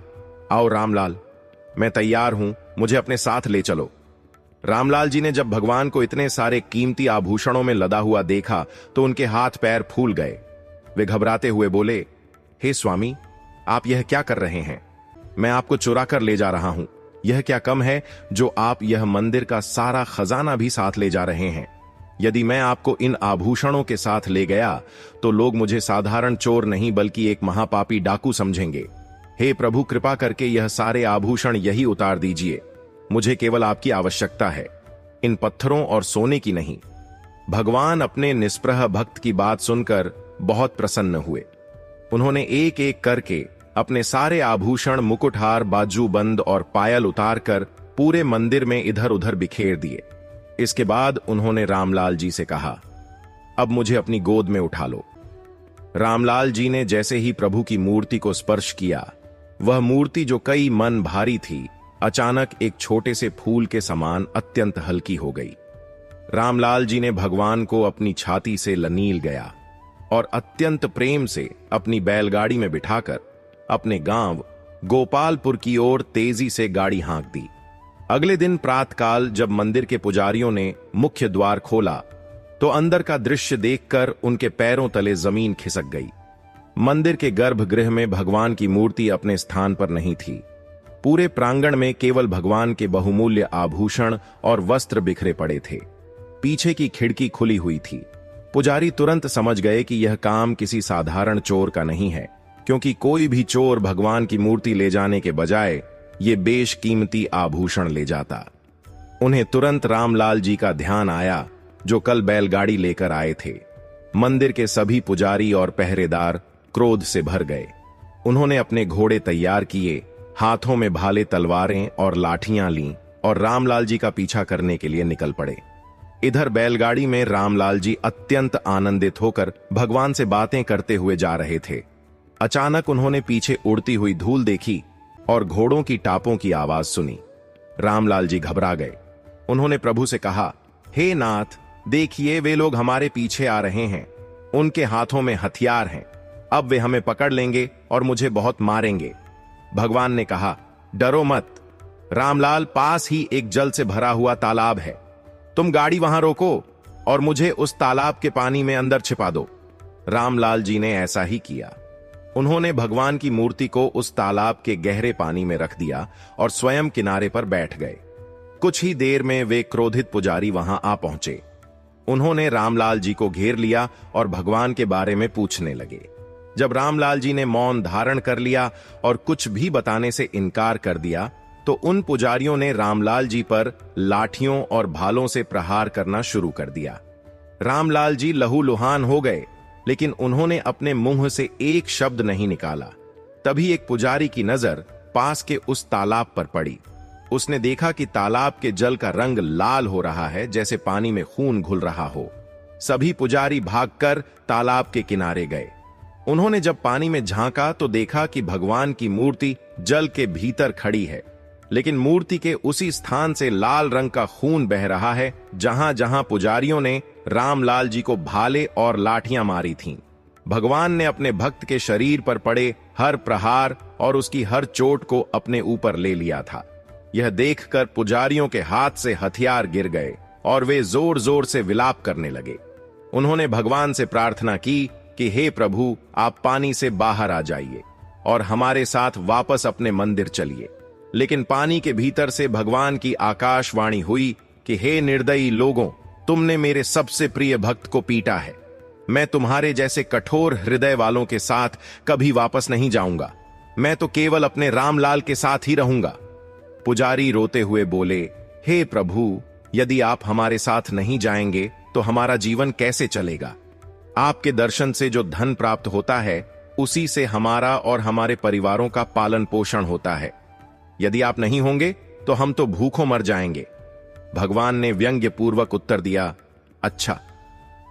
आओ रामलाल, मैं तैयार हूं, मुझे अपने साथ ले चलो। रामलाल जी ने जब भगवान को इतने सारे कीमती आभूषणों में लदा हुआ देखा तो उनके हाथ पैर फूल गए। वे घबराते हुए बोले, हे स्वामी, आप यह क्या कर रहे हैं? मैं आपको चुरा कर ले जा रहा हूं। यह क्या कम है जो आप यह मंदिर का सारा खजाना भी साथ ले जा रहे हैं? यदि मैं आपको इन आभूषणों के साथ ले गया तो लोग मुझे साधारण चोर नहीं बल्कि एक महापापी डाकू समझेंगे। हे प्रभु, कृपा करके यह सारे आभूषण यही उतार दीजिए। मुझे केवल आपकी आवश्यकता है, इन पत्थरों और सोने की नहीं। भगवान अपने निष्प्रह भक्त की बात सुनकर बहुत प्रसन्न हुए। उन्होंने एक एक करके अपने सारे आभूषण, मुकुटहार, बाजूबंद और पायल उतारकर पूरे मंदिर में इधर उधर बिखेर दिए। इसके बाद उन्होंने रामलाल जी से कहा, अब मुझे अपनी गोद में उठा लो। रामलाल जी ने जैसे ही प्रभु की मूर्ति को स्पर्श किया, वह मूर्ति जो कई मन भारी थी, अचानक एक छोटे से फूल के समान अत्यंत हल्की हो गई। रामलाल जी ने भगवान को अपनी छाती से लनील गया और अत्यंत प्रेम से अपनी बैलगाड़ी में बिठाकर अपने गांव गोपालपुर की ओर तेजी से गाड़ी हाँक दी। अगले दिन प्रातःकाल जब मंदिर के पुजारियों ने मुख्य द्वार खोला तो अंदर का दृश्य देखकर उनके पैरों तले जमीन खिसक गई। मंदिर के गर्भगृह में भगवान की मूर्ति अपने स्थान पर नहीं थी। पूरे प्रांगण में केवल भगवान के बहुमूल्य आभूषण और वस्त्र बिखरे पड़े थे। पीछे की खिड़की खुली हुई थी। पुजारी तुरंत समझ गए कि यह काम किसी साधारण चोर का नहीं है, क्योंकि कोई भी चोर भगवान की मूर्ति ले जाने के बजाय ये बेशकीमती आभूषण ले जाता। उन्हें तुरंत रामलाल जी का ध्यान आया जो कल बैलगाड़ी लेकर आए थे। मंदिर के सभी पुजारी और पहरेदार क्रोध से भर गए। उन्होंने अपने घोड़े तैयार किए, हाथों में भाले, तलवारें और लाठियां लीं और रामलाल जी का पीछा करने के लिए निकल पड़े। इधर बैलगाड़ी में रामलाल जी अत्यंत आनंदित होकर भगवान से बातें करते हुए जा रहे थे। अचानक उन्होंने पीछे उड़ती हुई धूल देखी और घोड़ों की टापों की आवाज सुनी। रामलाल जी घबरा गए। उन्होंने प्रभु से कहा, हे नाथ, देखिए वे लोग हमारे पीछे आ रहे हैं। उनके हाथों में हथियार हैं। अब वे हमें पकड़ लेंगे और मुझे बहुत मारेंगे। भगवान ने कहा, डरो मत रामलाल, पास ही एक जल से भरा हुआ तालाब है। तुम गाड़ी वहां रोको और मुझे उस तालाब के पानी में अंदर छिपा दो। रामलाल जी ने ऐसा ही किया। उन्होंने भगवान की मूर्ति को उस तालाब के गहरे पानी में रख दिया और स्वयं किनारे पर बैठ गए। कुछ ही देर में वे क्रोधित पुजारी वहां आ पहुंचे। उन्होंने रामलाल जी को घेर लिया और भगवान के बारे में पूछने लगे। जब रामलाल जी ने मौन धारण कर लिया और कुछ भी बताने से इनकार कर दिया, तो उन पुजारियों ने रामलाल जी पर लाठियों और भालों से प्रहार करना शुरू कर दिया। रामलाल जी लहूलुहान हो गए, लेकिन उन्होंने अपने मुंह से एक शब्द नहीं निकाला। तभी एक पुजारी की नजर पास के उस तालाब पर पड़ी। उसने देखा कि तालाब के जल का रंग लाल हो रहा है, जैसे पानी में खून घुल रहा हो। सभी पुजारी भागकर तालाब के किनारे गए। उन्होंने जब पानी में झांका तो देखा कि भगवान की मूर्ति जल के भीतर खड़ी है, लेकिन मूर्ति के उसी स्थान से लाल रंग का खून बह रहा है जहां जहां पुजारियों ने रामलाल जी को भाले और लाठियां मारी थीं। भगवान ने अपने भक्त के शरीर पर पड़े हर प्रहार और उसकी हर चोट को अपने ऊपर ले लिया था। यह देखकर पुजारियों के हाथ से हथियार गिर गए और वे जोर जोर से विलाप करने लगे। उन्होंने भगवान से प्रार्थना की कि हे प्रभु, आप पानी से बाहर आ जाइए और हमारे साथ वापस अपने मंदिर चलिए। लेकिन पानी के भीतर से भगवान की आकाशवाणी हुई कि हे निर्दयी लोगों, तुमने मेरे सबसे प्रिय भक्त को पीटा है। मैं तुम्हारे जैसे कठोर हृदय वालों के साथ कभी वापस नहीं जाऊंगा। मैं तो केवल अपने रामलाल के साथ ही रहूंगा। पुजारी रोते हुए बोले, हे प्रभु, यदि आप हमारे साथ नहीं जाएंगे तो हमारा जीवन कैसे चलेगा? आपके दर्शन से जो धन प्राप्त होता है, उसी से हमारा और हमारे परिवारों का पालन पोषण होता है। यदि आप नहीं होंगे तो हम तो भूखों मर जाएंगे। भगवान ने व्यंग्य पूर्वक उत्तर दिया, अच्छा,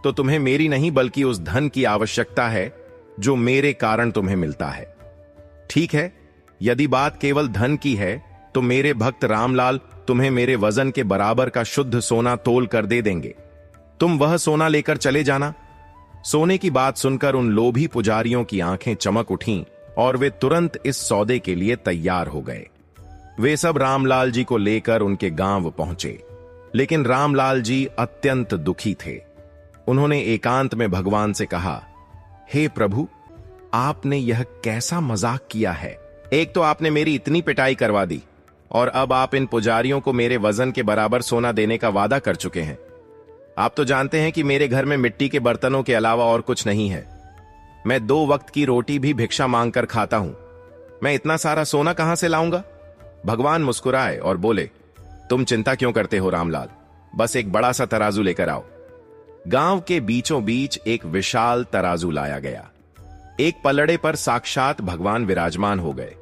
तो तुम्हें मेरी नहीं बल्कि उस धन की आवश्यकता है जो मेरे कारण तुम्हें मिलता है। ठीक है, यदि बात केवल धन की है तो मेरे भक्त रामलाल तुम्हें मेरे वजन के बराबर का शुद्ध सोना तोल कर दे देंगे। तुम वह सोना लेकर चले जाना। सोने की बात सुनकर उन लोभी पुजारियों की आंखें चमक उठीं और वे तुरंत इस सौदे के लिए तैयार हो गए। वे सब रामलाल जी को लेकर उनके गांव पहुंचे, लेकिन रामलाल जी अत्यंत दुखी थे। उन्होंने एकांत में भगवान से कहा, हे प्रभु, आपने यह कैसा मजाक किया है? एक तो आपने मेरी इतनी पिटाई करवा दी और अब आप इन पुजारियों को मेरे वजन के बराबर सोना देने का वादा कर चुके हैं। आप तो जानते हैं कि मेरे घर में मिट्टी के बर्तनों के अलावा और कुछ नहीं है। मैं 2 वक्त की रोटी भी भिक्षा मांगकर खाता हूं। मैं इतना सारा सोना कहां से लाऊंगा? भगवान मुस्कुराए और बोले, तुम चिंता क्यों करते हो रामलाल, बस एक बड़ा सा तराजू लेकर आओ। गांव के बीचों बीच एक विशाल तराजू लाया गया। एक पलड़े पर साक्षात भगवान विराजमान हो गए।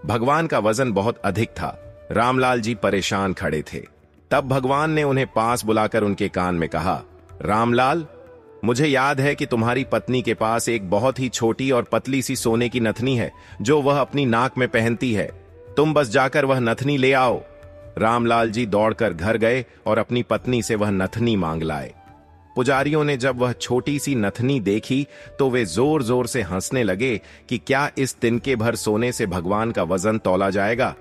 भगवान का वजन बहुत अधिक था। रामलाल जी परेशान खड़े थे। तब भगवान ने उन्हें पास बुलाकर उनके कान में कहा, रामलाल, मुझे याद है कि तुम्हारी पत्नी के पास एक बहुत ही छोटी और पतली सी सोने की नथनी है जो वह अपनी नाक में पहनती है। तुम बस जाकर वह नथनी ले आओ। रामलाल जी दौड़कर घर गए और अपनी पत्नी से वह नथनी मांग लाए। पुजारियों ने जब वह छोटी सी नथनी देखी तो वे जोर जोर से हंसने लगे कि क्या इस तिनके भर सोने से भगवान का वजन तौला जाएगा।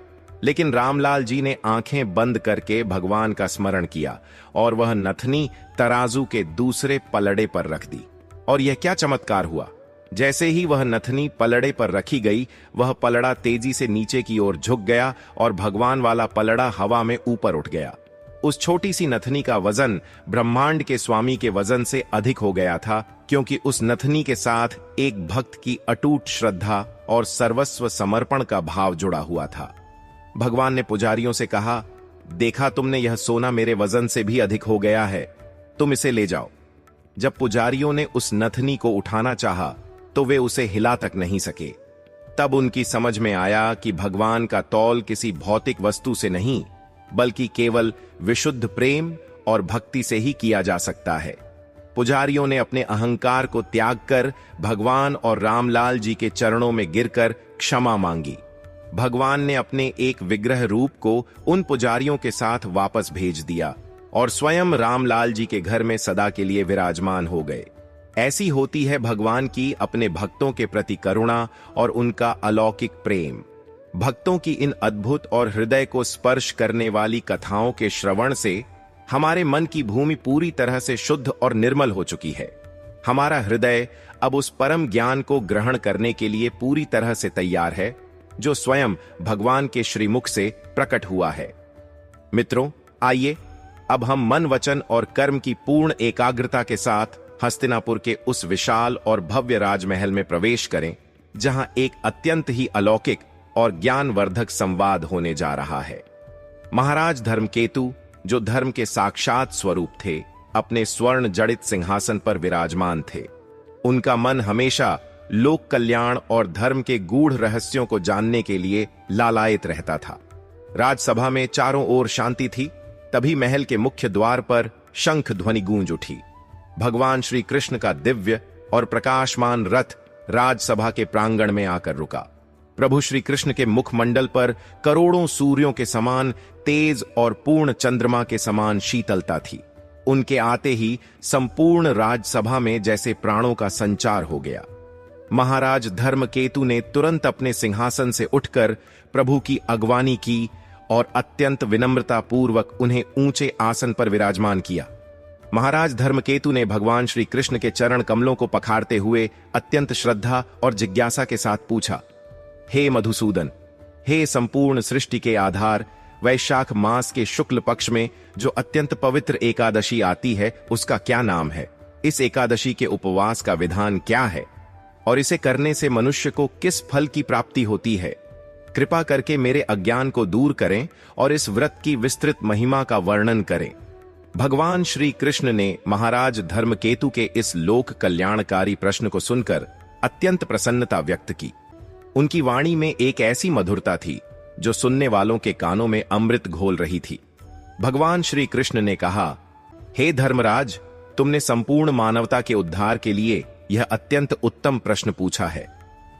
लेकिन रामलाल जी ने आंखें बंद करके भगवान का स्मरण किया और वह नथनी तराजू के दूसरे पलड़े पर रख दी। और यह क्या चमत्कार हुआ! जैसे ही वह नथनी पलड़े पर रखी गई, वह पलड़ा तेजी से नीचे की ओर झुक गया और भगवान वाला पलड़ा हवा में ऊपर उठ गया। उस छोटी सी नथनी का वजन ब्रह्मांड के स्वामी के वजन से अधिक हो गया था, क्योंकि उस नथनी के साथ एक भक्त की अटूट श्रद्धा और सर्वस्व समर्पण का भाव जुड़ा हुआ था। भगवान ने पुजारियों से कहा, देखा तुमने, यह सोना मेरे वजन से भी अधिक हो गया है, तुम इसे ले जाओ। जब पुजारियों ने उस नथनी को उठाना चाहा तो वे उसे हिला तक नहीं सके। तब उनकी समझ में आया कि भगवान का तौल किसी भौतिक वस्तु से नहीं, बल्कि केवल विशुद्ध प्रेम और भक्ति से ही किया जा सकता है। पुजारियों ने अपने अहंकार को त्याग कर भगवान और रामलाल जी के चरणों में गिरकर क्षमा मांगी। भगवान ने अपने एक विग्रह रूप को उन पुजारियों के साथ वापस भेज दिया और स्वयं रामलाल जी के घर में सदा के लिए विराजमान हो गए। ऐसी होती है भगवान की अपने भक्तों के प्रति करुणा और उनका अलौकिक प्रेम। भक्तों की इन अद्भुत और हृदय को स्पर्श करने वाली कथाओं के श्रवण से हमारे मन की भूमि पूरी तरह से शुद्ध और निर्मल हो चुकी है। हमारा हृदय अब उस परम ज्ञान को ग्रहण करने के लिए पूरी तरह से तैयार है जो स्वयं भगवान के श्रीमुख से प्रकट हुआ है। मित्रों, आइए अब हम मन, वचन और कर्म की पूर्ण एकाग्रता के साथ हस्तिनापुर के उस विशाल और भव्य राजमहल में प्रवेश करें, जहां एक अत्यंत ही अलौकिक और ज्ञानवर्धक संवाद होने जा रहा है। महाराज धर्मकेतु, जो धर्म के साक्षात स्वरूप थे, अपने स्वर्ण जड़ित सिंहासन पर विराजमान थे। उनका मन हमेशा लोक कल्याण और धर्म के गूढ़ रहस्यों को जानने के लिए लालायित रहता था। राजसभा में चारों ओर शांति थी। तभी महल के मुख्य द्वार पर शंख ध्वनि गूंज उठी। भगवान श्री कृष्ण का दिव्य और प्रकाशमान रथ राजसभा के प्रांगण में आकर रुका। प्रभु श्री कृष्ण के मुखमंडल पर करोड़ों सूर्यों के समान तेज और पूर्ण चंद्रमा के समान शीतलता थी। उनके आते ही संपूर्ण राजसभा में जैसे प्राणों का संचार हो गया। महाराज धर्मकेतु ने तुरंत अपने सिंहासन से उठकर प्रभु की अगवानी की और अत्यंत विनम्रता पूर्वक उन्हें ऊंचे आसन पर विराजमान किया। महाराज धर्मकेतु ने भगवान श्री कृष्ण के चरण कमलों को पखारते हुए अत्यंत श्रद्धा और जिज्ञासा के साथ पूछा, हे मधुसूदन, हे संपूर्ण सृष्टि के आधार, वैशाख मास के शुक्ल पक्ष में जो अत्यंत पवित्र एकादशी आती है, उसका क्या नाम है? इस एकादशी के उपवास का विधान क्या है और इसे करने से मनुष्य को किस फल की प्राप्ति होती है? कृपा करके मेरे अज्ञान को दूर करें और इस व्रत की विस्तृत महिमा का वर्णन करें। भगवान श्री कृष्ण ने महाराज धर्मकेतु के इस लोक कल्याणकारी प्रश्न को सुनकर अत्यंत प्रसन्नता व्यक्त की। उनकी वाणी में एक ऐसी मधुरता थी जो सुनने वालों के कानों में अमृत घोल रही थी। भगवान श्री कृष्ण ने कहा, हे धर्मराज, तुमने संपूर्ण मानवता के उद्धार के लिए यह अत्यंत उत्तम प्रश्न पूछा है।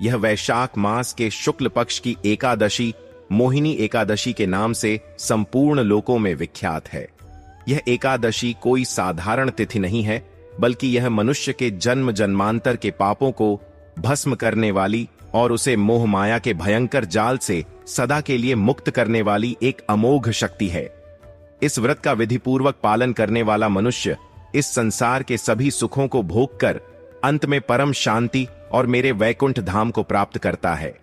यह वैशाख मास के शुक्ल पक्ष की एकादशी मोहिनी एकादशी के नाम से संपूर्ण लोकों में विख्यात है। यह एकादशी कोई साधारण तिथि नहीं है, बल्कि यह मनुष्य के जन्म जन्मांतर के पापों को भस्म करने वाली और उसे मोह माया के भयंकर जाल से सदा के लिए मुक्त करने वाली एक अमोघ शक्ति है। इस व्रत का विधिपूर्वक पालन करने वाला मनुष्य इस संसार के सभी सुखों को भोग कर अंत में परम शांति और मेरे वैकुंठ धाम को प्राप्त करता है।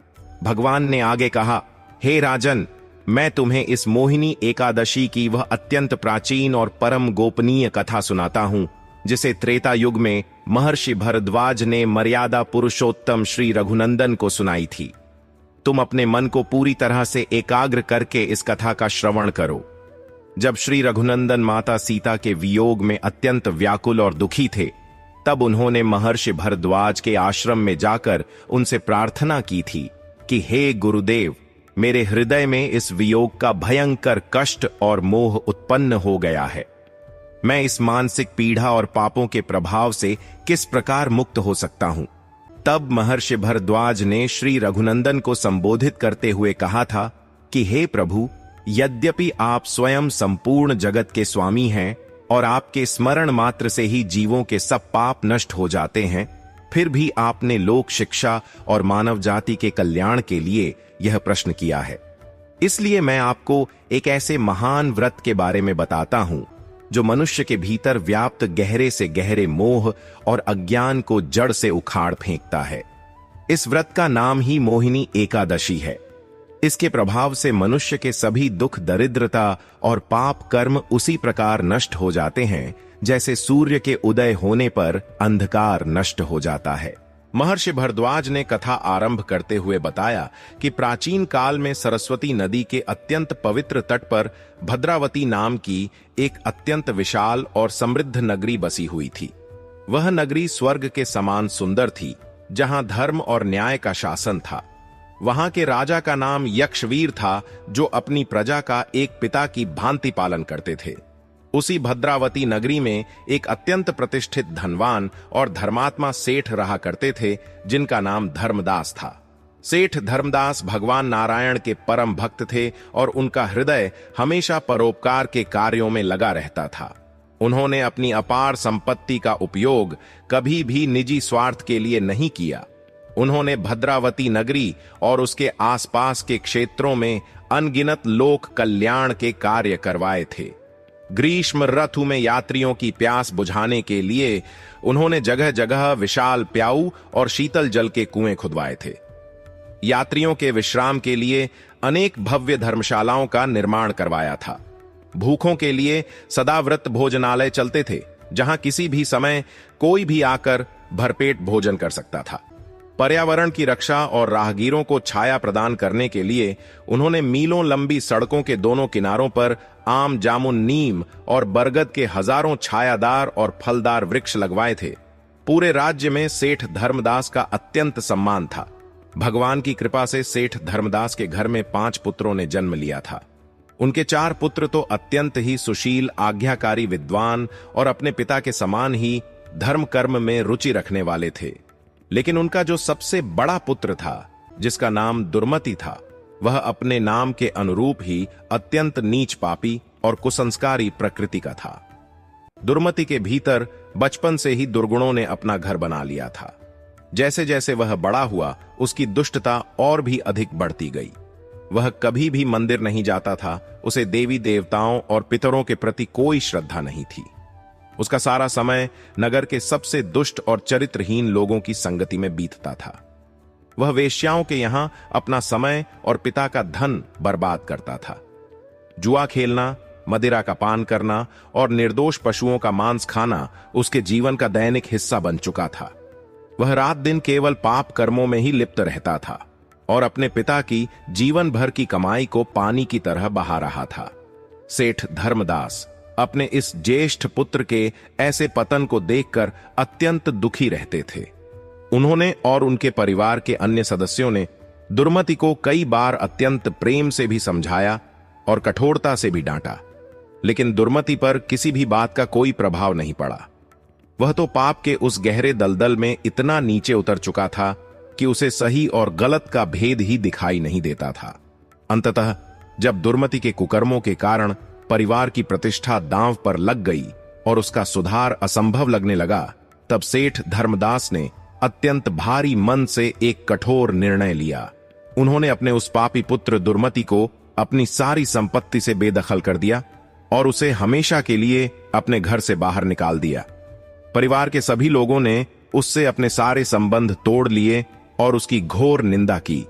भगवान ने आगे कहा, हे राजन, मैं तुम्हें इस मोहिनी एकादशी की वह अत्यंत प्राचीन और परम गोपनीय कथा सुनाता हूं, जिसे त्रेता युग में महर्षि भरद्वाज ने मर्यादा पुरुषोत्तम श्री रघुनंदन को सुनाई थी। तुम अपने मन को पूरी तरह से एकाग्र करके इस कथा का श्रवण करो। जब श्री रघुनंदन माता सीता के वियोग में अत्यंत व्याकुल और दुखी थे, तब उन्होंने महर्षि भरद्वाज के आश्रम में जाकर उनसे प्रार्थना की थी कि हे गुरुदेव, मेरे हृदय में इस वियोग का भयंकर कष्ट और मोह उत्पन्न हो गया है। मैं इस मानसिक पीड़ा और पापों के प्रभाव से किस प्रकार मुक्त हो सकता हूं? तब महर्षि भरद्वाज ने श्री रघुनंदन को संबोधित करते हुए कहा था कि हे प्रभु, यद्यपि आप स्वयं संपूर्ण जगत के स्वामी हैं और आपके स्मरण मात्र से ही जीवों के सब पाप नष्ट हो जाते हैं, फिर भी आपने लोक शिक्षा और मानव जाति के कल्याण के लिए यह प्रश्न किया है। इसलिए मैं आपको एक ऐसे महान व्रत के बारे में बताता हूं जो मनुष्य के भीतर व्याप्त गहरे से गहरे मोह और अज्ञान को जड़ से उखाड़ फेंकता है। इस व्रत का नाम ही मोहिनी एकादशी है। इसके प्रभाव से मनुष्य के सभी दुख, दरिद्रता और पाप कर्म उसी प्रकार नष्ट हो जाते हैं जैसे सूर्य के उदय होने पर अंधकार नष्ट हो जाता है। महर्षि भरद्वाज ने कथा आरंभ करते हुए बताया कि प्राचीन काल में सरस्वती नदी के अत्यंत पवित्र तट पर भद्रावती नाम की एक अत्यंत विशाल और समृद्ध नगरी बसी हुई थी। वह नगरी स्वर्ग के समान सुंदर थी, जहां धर्म और न्याय का शासन था। वहां के राजा का नाम यक्षवीर था, जो अपनी प्रजा का एक पिता की भांति पालन करते थे। उसी भद्रावती नगरी में एक अत्यंत प्रतिष्ठित धनवान और धर्मात्मा सेठ रहा करते थे, जिनका नाम धर्मदास था। सेठ धर्मदास भगवान नारायण के परम भक्त थे और उनका हृदय हमेशा परोपकार के कार्यों में लगा रहता था। उन्होंने अपनी अपार संपत्ति का उपयोग कभी भी निजी स्वार्थ के लिए नहीं किया। उन्होंने भद्रावती नगरी और उसके आसपास के क्षेत्रों में अनगिनत लोक कल्याण के कार्य करवाए थे। ग्रीष्म ऋतु में यात्रियों की प्यास बुझाने के लिए उन्होंने जगह जगह विशाल प्याऊ और शीतल जल के कुएं खुदवाए थे। यात्रियों के विश्राम के लिए अनेक भव्य धर्मशालाओं का निर्माण करवाया था। भूखों के लिए सदाव्रत भोजनालय चलते थे, जहां किसी भी समय कोई भी आकर भरपेट भोजन कर सकता था। पर्यावरण की रक्षा और राहगीरों को छाया प्रदान करने के लिए उन्होंने मीलों लंबी सड़कों के दोनों किनारों पर आम, जामुन, नीम और बरगद के हजारों छायादार और फलदार वृक्ष लगवाए थे। पूरे राज्य में सेठ धर्मदास का अत्यंत सम्मान था। भगवान की कृपा से सेठ धर्मदास के घर में 5 पुत्रों ने जन्म लिया था। उनके 4 पुत्र तो अत्यंत ही सुशील, आज्ञाकारी, विद्वान और अपने पिता के समान ही धर्म कर्म में रुचि रखने वाले थे। लेकिन उनका जो सबसे बड़ा पुत्र था, जिसका नाम दुर्मति था, वह अपने नाम के अनुरूप ही अत्यंत नीच, पापी और कुसंस्कारी प्रकृति का था। दुर्मति के भीतर बचपन से ही दुर्गुणों ने अपना घर बना लिया था। जैसे जैसे वह बड़ा हुआ, उसकी दुष्टता और भी अधिक बढ़ती गई। वह कभी भी मंदिर नहीं जाता था। उसे देवी देवताओं और पितरों के प्रति कोई श्रद्धा नहीं थी। उसका सारा समय नगर के सबसे दुष्ट और चरित्रहीन लोगों की संगति में बीतता था। वह वेश्याओं के यहां अपना समय और पिता का धन बर्बाद करता था। जुआ खेलना, मदिरा का पान करना और निर्दोष पशुओं का मांस खाना उसके जीवन का दैनिक हिस्सा बन चुका था। वह रात दिन केवल पाप कर्मों में ही लिप्त रहता था और अपने पिता की जीवन भर की कमाई को पानी की तरह बहा रहा था। सेठ धर्मदास अपने इस ज्येष्ठ पुत्र के ऐसे पतन को देखकर अत्यंत दुखी रहते थे। उन्होंने और उनके परिवार के अन्य सदस्यों ने दुर्मति को कई बार अत्यंत प्रेम से भी समझाया और कठोरता से भी डांटा, लेकिन दुर्मति पर किसी भी बात का कोई प्रभाव नहीं पड़ा। वह तो पाप के उस गहरे दलदल में इतना नीचे उतर चुका था कि उसे सही और गलत का भेद ही दिखाई नहीं देता था। अंततः जब दुर्मति के कुकर्मों के कारण परिवार की प्रतिष्ठा दांव पर लग गई और उसका सुधार असंभव लगने लगा, तब सेठ धर्मदास ने अत्यंत भारी मन से एक कठोर निर्णय लिया। उन्होंने अपने उस पापी पुत्र दुर्मति को अपनी सारी संपत्ति से बेदखल कर दिया और उसे हमेशा के लिए अपने घर से बाहर निकाल दिया। परिवार के सभी लोगों ने उससे अपने सारे संबंध तोड़ लिए और उसकी घोर निंदा की।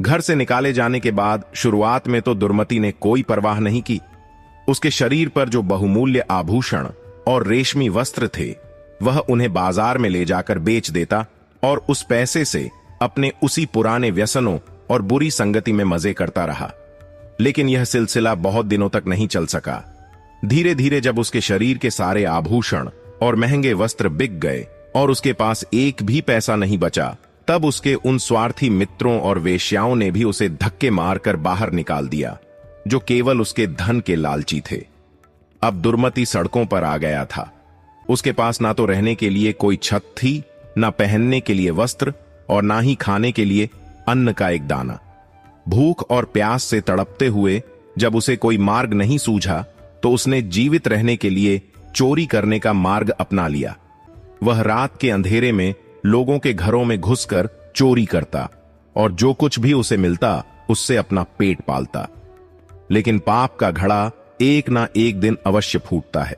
घर से निकाले जाने के बाद शुरुआत में तो दुर्मति ने कोई परवाह नहीं की। उसके शरीर पर जो बहुमूल्य आभूषण और रेशमी वस्त्र थे, वह उन्हें बाजार में ले जाकर बेच देता और उस पैसे से अपने उसी पुराने व्यसनों और बुरी संगति में मजे करता रहा। लेकिन यह सिलसिला बहुत दिनों तक नहीं चल सका। धीरे धीरे जब उसके शरीर के सारे आभूषण और महंगे वस्त्र बिक गए और उसके पास एक भी पैसा नहीं बचा, तब उसके उन स्वार्थी मित्रों और वेश्याओं ने भी उसे धक्के मारकर बाहर निकाल दिया, जो केवल उसके धन के लालची थे। अब दुर्मति सड़कों पर आ गया था। उसके पास ना तो रहने के लिए कोई छत थी, ना पहनने के लिए वस्त्र और ना ही खाने के लिए अन्न का एक दाना। भूख और प्यास से तड़पते हुए जब उसे कोई मार्ग नहीं सूझा, तो उसने जीवित रहने के लिए चोरी करने का मार्ग अपना लिया। वह रात के अंधेरे में लोगों के घरों में घुसकर चोरी करता और जो कुछ भी उसे मिलता उससे अपना पेट पालता। लेकिन पाप का घड़ा एक ना एक दिन अवश्य फूटता है।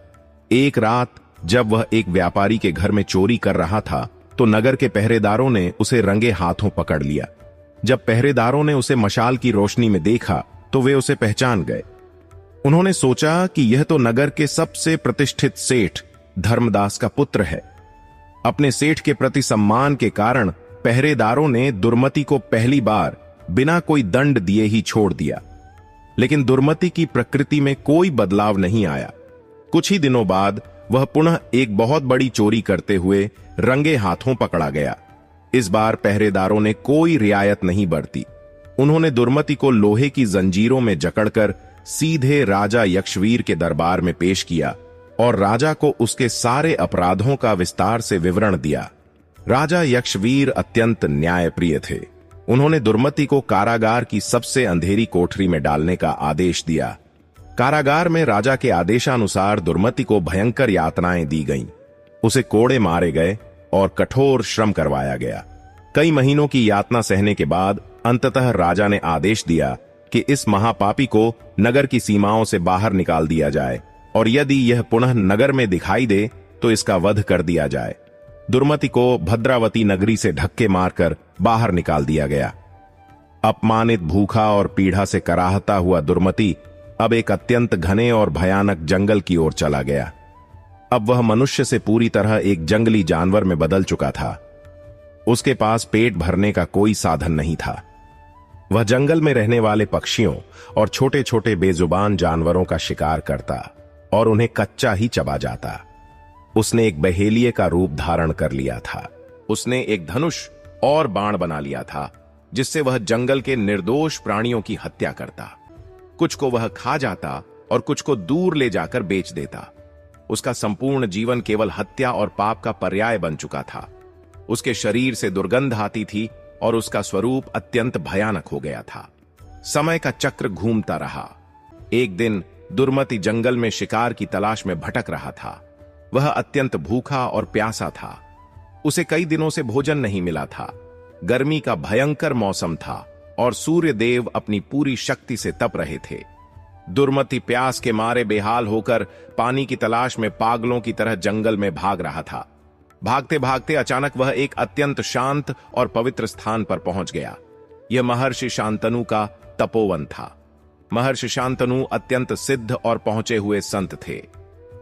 एक रात जब वह एक व्यापारी के घर में चोरी कर रहा था, तो नगर के पहरेदारों ने उसे रंगे हाथों पकड़ लिया। जब पहरेदारों ने उसे मशाल की रोशनी में देखा, तो वे उसे पहचान गए। उन्होंने सोचा कि यह तो नगर के सबसे प्रतिष्ठित सेठ धर्मदास का पुत्र है। अपने सेठ के प्रति सम्मान के कारण पहरेदारों ने दुर्मति को पहली बार बिना कोई दंड दिए ही छोड़ दिया। लेकिन दुर्मति की प्रकृति में कोई बदलाव नहीं आया। कुछ ही दिनों बाद वह पुनः एक बहुत बड़ी चोरी करते हुए रंगे हाथों पकड़ा गया। इस बार पहरेदारों ने कोई रियायत नहीं बरती। उन्होंने दुर्मति को लोहे की जंजीरों में जकड़कर सीधे राजा यक्षवीर के दरबार में पेश किया और राजा को उसके सारे अपराधों का विस्तार से विवरण दिया। राजा यक्षवीर अत्यंत न्यायप्रिय थे। उन्होंने दुर्मति को कारागार की सबसे अंधेरी कोठरी में डालने का आदेश दिया। कारागार में राजा के आदेशानुसार दुर्मति को भयंकर यातनाएं दी गईं। उसे कोड़े मारे गए और कठोर श्रम करवाया गया। कई महीनों की यातना सहने के बाद अंततः राजा ने आदेश दिया कि इस महापापी को नगर की सीमाओं से बाहर निकाल दिया जाए और यदि यह पुनः नगर में दिखाई दे तो इसका वध कर दिया जाए। दुर्मति को भद्रावती नगरी से धक्के मारकर बाहर निकाल दिया गया। अपमानित, भूखा और पीड़ा से कराहता हुआ दुर्मति अब एक अत्यंत घने और भयानक जंगल की ओर चला गया। अब वह मनुष्य से पूरी तरह एक जंगली जानवर में बदल चुका था। उसके पास पेट भरने का कोई साधन नहीं था। वह जंगल में रहने वाले पक्षियों और छोटे छोटे बेजुबान जानवरों का शिकार करता और उन्हें कच्चा ही चबा जाता। उसने एक बहेलिये का रूप धारण कर लिया था। उसने एक धनुष और बाण बना लिया था जिससे वह जंगल के निर्दोष प्राणियों की हत्या करता। कुछ को वह खा जाता और कुछ को दूर ले जाकर बेच देता। उसका संपूर्ण जीवन केवल हत्या और पाप का पर्याय बन चुका था। उसके शरीर से दुर्गंध आती थी और उसका स्वरूप अत्यंत भयानक हो गया था। समय का चक्र घूमता रहा। एक दिन दुर्मति जंगल में शिकार की तलाश में भटक रहा था। वह अत्यंत भूखा और प्यासा था। उसे कई दिनों से भोजन नहीं मिला था। गर्मी का भयंकर मौसम था और सूर्य देव अपनी पूरी शक्ति से तप रहे थे। दुर्मति प्यास के मारे बेहाल होकर पानी की तलाश में पागलों की तरह जंगल में भाग रहा था। भागते भागते अचानक वह एक अत्यंत शांत और पवित्र स्थान पर पहुंच गया। यह महर्षि शांतनु का तपोवन था। महर्षि शांतनु अत्यंत सिद्ध और पहुंचे हुए संत थे।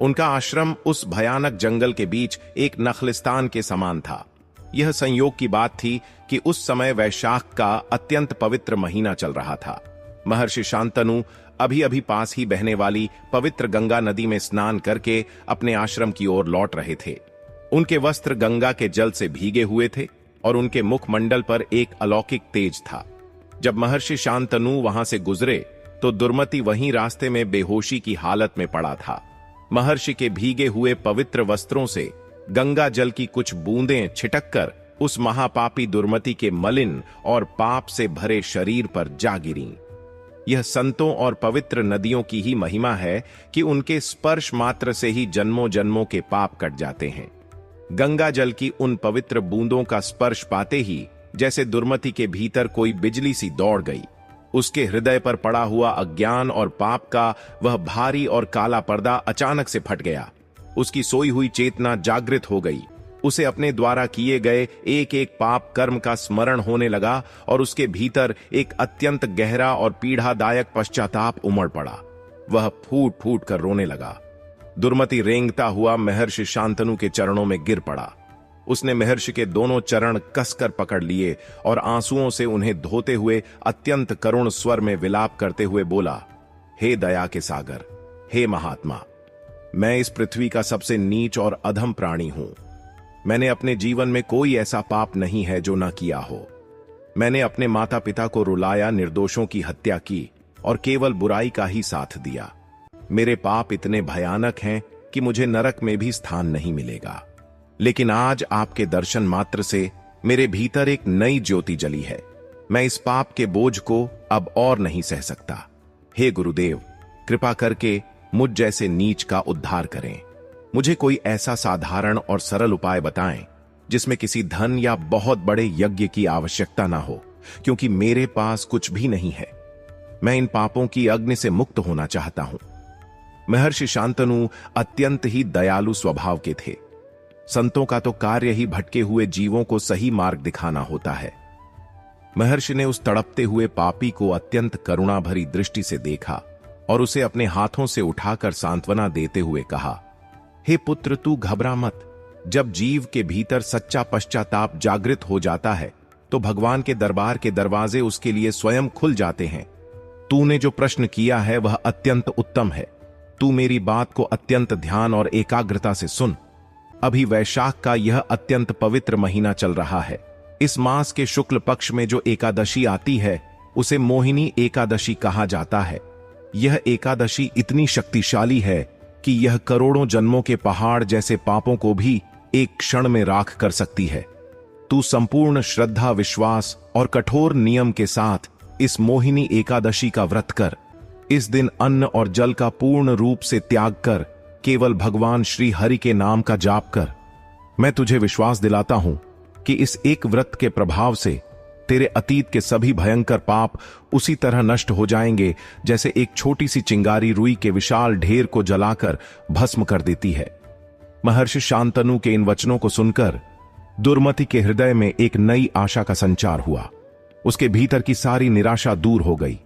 उनका आश्रम उस भयानक जंगल के बीच एक नखलिस्तान के समान था। यह संयोग की बात थी कि उस समय वैशाख का अत्यंत पवित्र महीना चल रहा था। महर्षि शांतनु अभी अभी पास ही बहने वाली पवित्र गंगा नदी में स्नान करके अपने आश्रम की ओर लौट रहे थे। उनके वस्त्र गंगा के जल से भीगे हुए थे और उनके मुखमंडल पर एक अलौकिक तेज था। जब महर्षि शांतनु वहां से गुजरे तो दुर्मति वहीं रास्ते में बेहोशी की हालत में पड़ा था। महर्षि के भीगे हुए पवित्र वस्त्रों से गंगा जल की कुछ बूंदें छिटककर उस महापापी दुर्मति के मलिन और पाप से भरे शरीर पर जा गिरीं। यह संतों और पवित्र नदियों की ही महिमा है कि उनके स्पर्श मात्र से ही जन्मों जन्मों के पाप कट जाते हैं। गंगा जल की उन पवित्र बूंदों का स्पर्श पाते ही जैसे दुर्मति के भीतर कोई बिजली सी दौड़ गई। उसके हृदय पर पड़ा हुआ अज्ञान और पाप का वह भारी और काला पर्दा अचानक से फट गया। उसकी सोई हुई चेतना जागृत हो गई। उसे अपने द्वारा किए गए एक एक पाप कर्म का स्मरण होने लगा और उसके भीतर एक अत्यंत गहरा और पीड़ादायक पश्चाताप उमड़ पड़ा। वह फूट फूट कर रोने लगा। दुर्मति रेंगता हुआ महर्षि शांतनु के चरणों में गिर पड़ा। उसने महर्षि के दोनों चरण कसकर पकड़ लिए और आंसुओं से उन्हें धोते हुए अत्यंत करुण स्वर में विलाप करते हुए बोला, हे दया के सागर, हे महात्मा, मैं इस पृथ्वी का सबसे नीच और अधम प्राणी हूं। मैंने अपने जीवन में कोई ऐसा पाप नहीं है जो न किया हो। मैंने अपने माता पिता को रुलाया, निर्दोषों की हत्या की और केवल बुराई का ही साथ दिया। मेरे पाप इतने भयानक हैं कि मुझे नरक में भी स्थान नहीं मिलेगा। लेकिन आज आपके दर्शन मात्र से मेरे भीतर एक नई ज्योति जली है। मैं इस पाप के बोझ को अब और नहीं सह सकता। हे गुरुदेव, कृपा करके मुझ जैसे नीच का उद्धार करें। मुझे कोई ऐसा साधारण और सरल उपाय बताएं जिसमें किसी धन या बहुत बड़े यज्ञ की आवश्यकता ना हो, क्योंकि मेरे पास कुछ भी नहीं है। मैं इन पापों की अग्नि से मुक्त होना चाहता हूं। महर्षि शांतनु अत्यंत ही दयालु स्वभाव के थे। संतों का तो कार्य ही भटके हुए जीवों को सही मार्ग दिखाना होता है। महर्षि ने उस तड़पते हुए पापी को अत्यंत करुणा भरी दृष्टि से देखा और उसे अपने हाथों से उठाकर सांत्वना देते हुए कहा, हे पुत्र, तू घबरा मत। जब जीव के भीतर सच्चा पश्चाताप जागृत हो जाता है तो भगवान के दरबार के दरवाजे उसके लिए स्वयं खुल जाते हैं। तूने जो प्रश्न किया है वह अत्यंत उत्तम है। तू मेरी बात को अत्यंत ध्यान और एकाग्रता से सुन। अभी वैशाख का यह अत्यंत पवित्र महीना चल रहा है। इस मास के शुक्ल पक्ष में जो एकादशी आती है उसे मोहिनी एकादशी कहा जाता है। यह एकादशी इतनी शक्तिशाली है कि यह करोड़ों जन्मों के पहाड़ जैसे पापों को भी एक क्षण में राख कर सकती है। तू संपूर्ण श्रद्धा, विश्वास और कठोर नियम के साथ इस मोहिनी एकादशी का व्रत कर। इस दिन अन्न और जल का पूर्ण रूप से त्याग कर केवल भगवान श्री हरि के नाम का जाप कर। मैं तुझे विश्वास दिलाता हूं कि इस एक व्रत के प्रभाव से तेरे अतीत के सभी भयंकर पाप उसी तरह नष्ट हो जाएंगे जैसे एक छोटी सी चिंगारी रुई के विशाल ढेर को जलाकर भस्म कर देती है। महर्षि शांतनु के इन वचनों को सुनकर दुर्मति के हृदय में एक नई आशा का संचार हुआ। उसके भीतर की सारी निराशा दूर हो गई।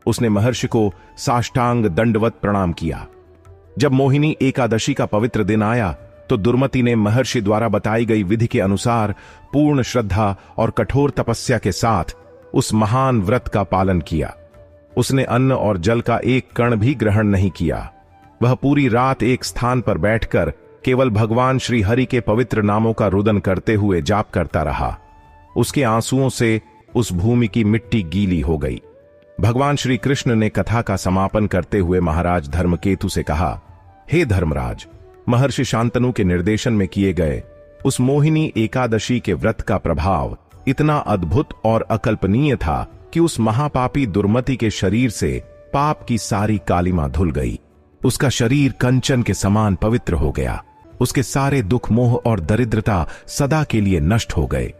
उसने महर्षि को साष्टांग दंडवत प्रणाम किया। जब मोहिनी एकादशी का पवित्र दिन आया तो दुर्मति ने महर्षि द्वारा बताई गई विधि के अनुसार पूर्ण श्रद्धा और कठोर तपस्या के साथ उस महान व्रत का पालन किया। उसने अन्न और जल का एक कण भी ग्रहण नहीं किया। वह पूरी रात एक स्थान पर बैठकर केवल भगवान श्री हरि के पवित्र नामों का रुदन करते हुए जाप करता रहा। उसके आंसुओं से उस भूमि की मिट्टी गीली हो गई। भगवान श्री कृष्ण ने कथा का समापन करते हुए महाराज धर्मकेतु से कहा, हे धर्मराज, महर्षि शांतनु के निर्देशन में किए गए उस मोहिनी एकादशी के व्रत का प्रभाव इतना अद्भुत और अकल्पनीय था कि उस महापापी दुर्मति के शरीर से पाप की सारी कालिमा धुल गई। उसका शरीर कंचन के समान पवित्र हो गया। उसके सारे दुख, मोह और दरिद्रता सदा के लिए नष्ट हो गए।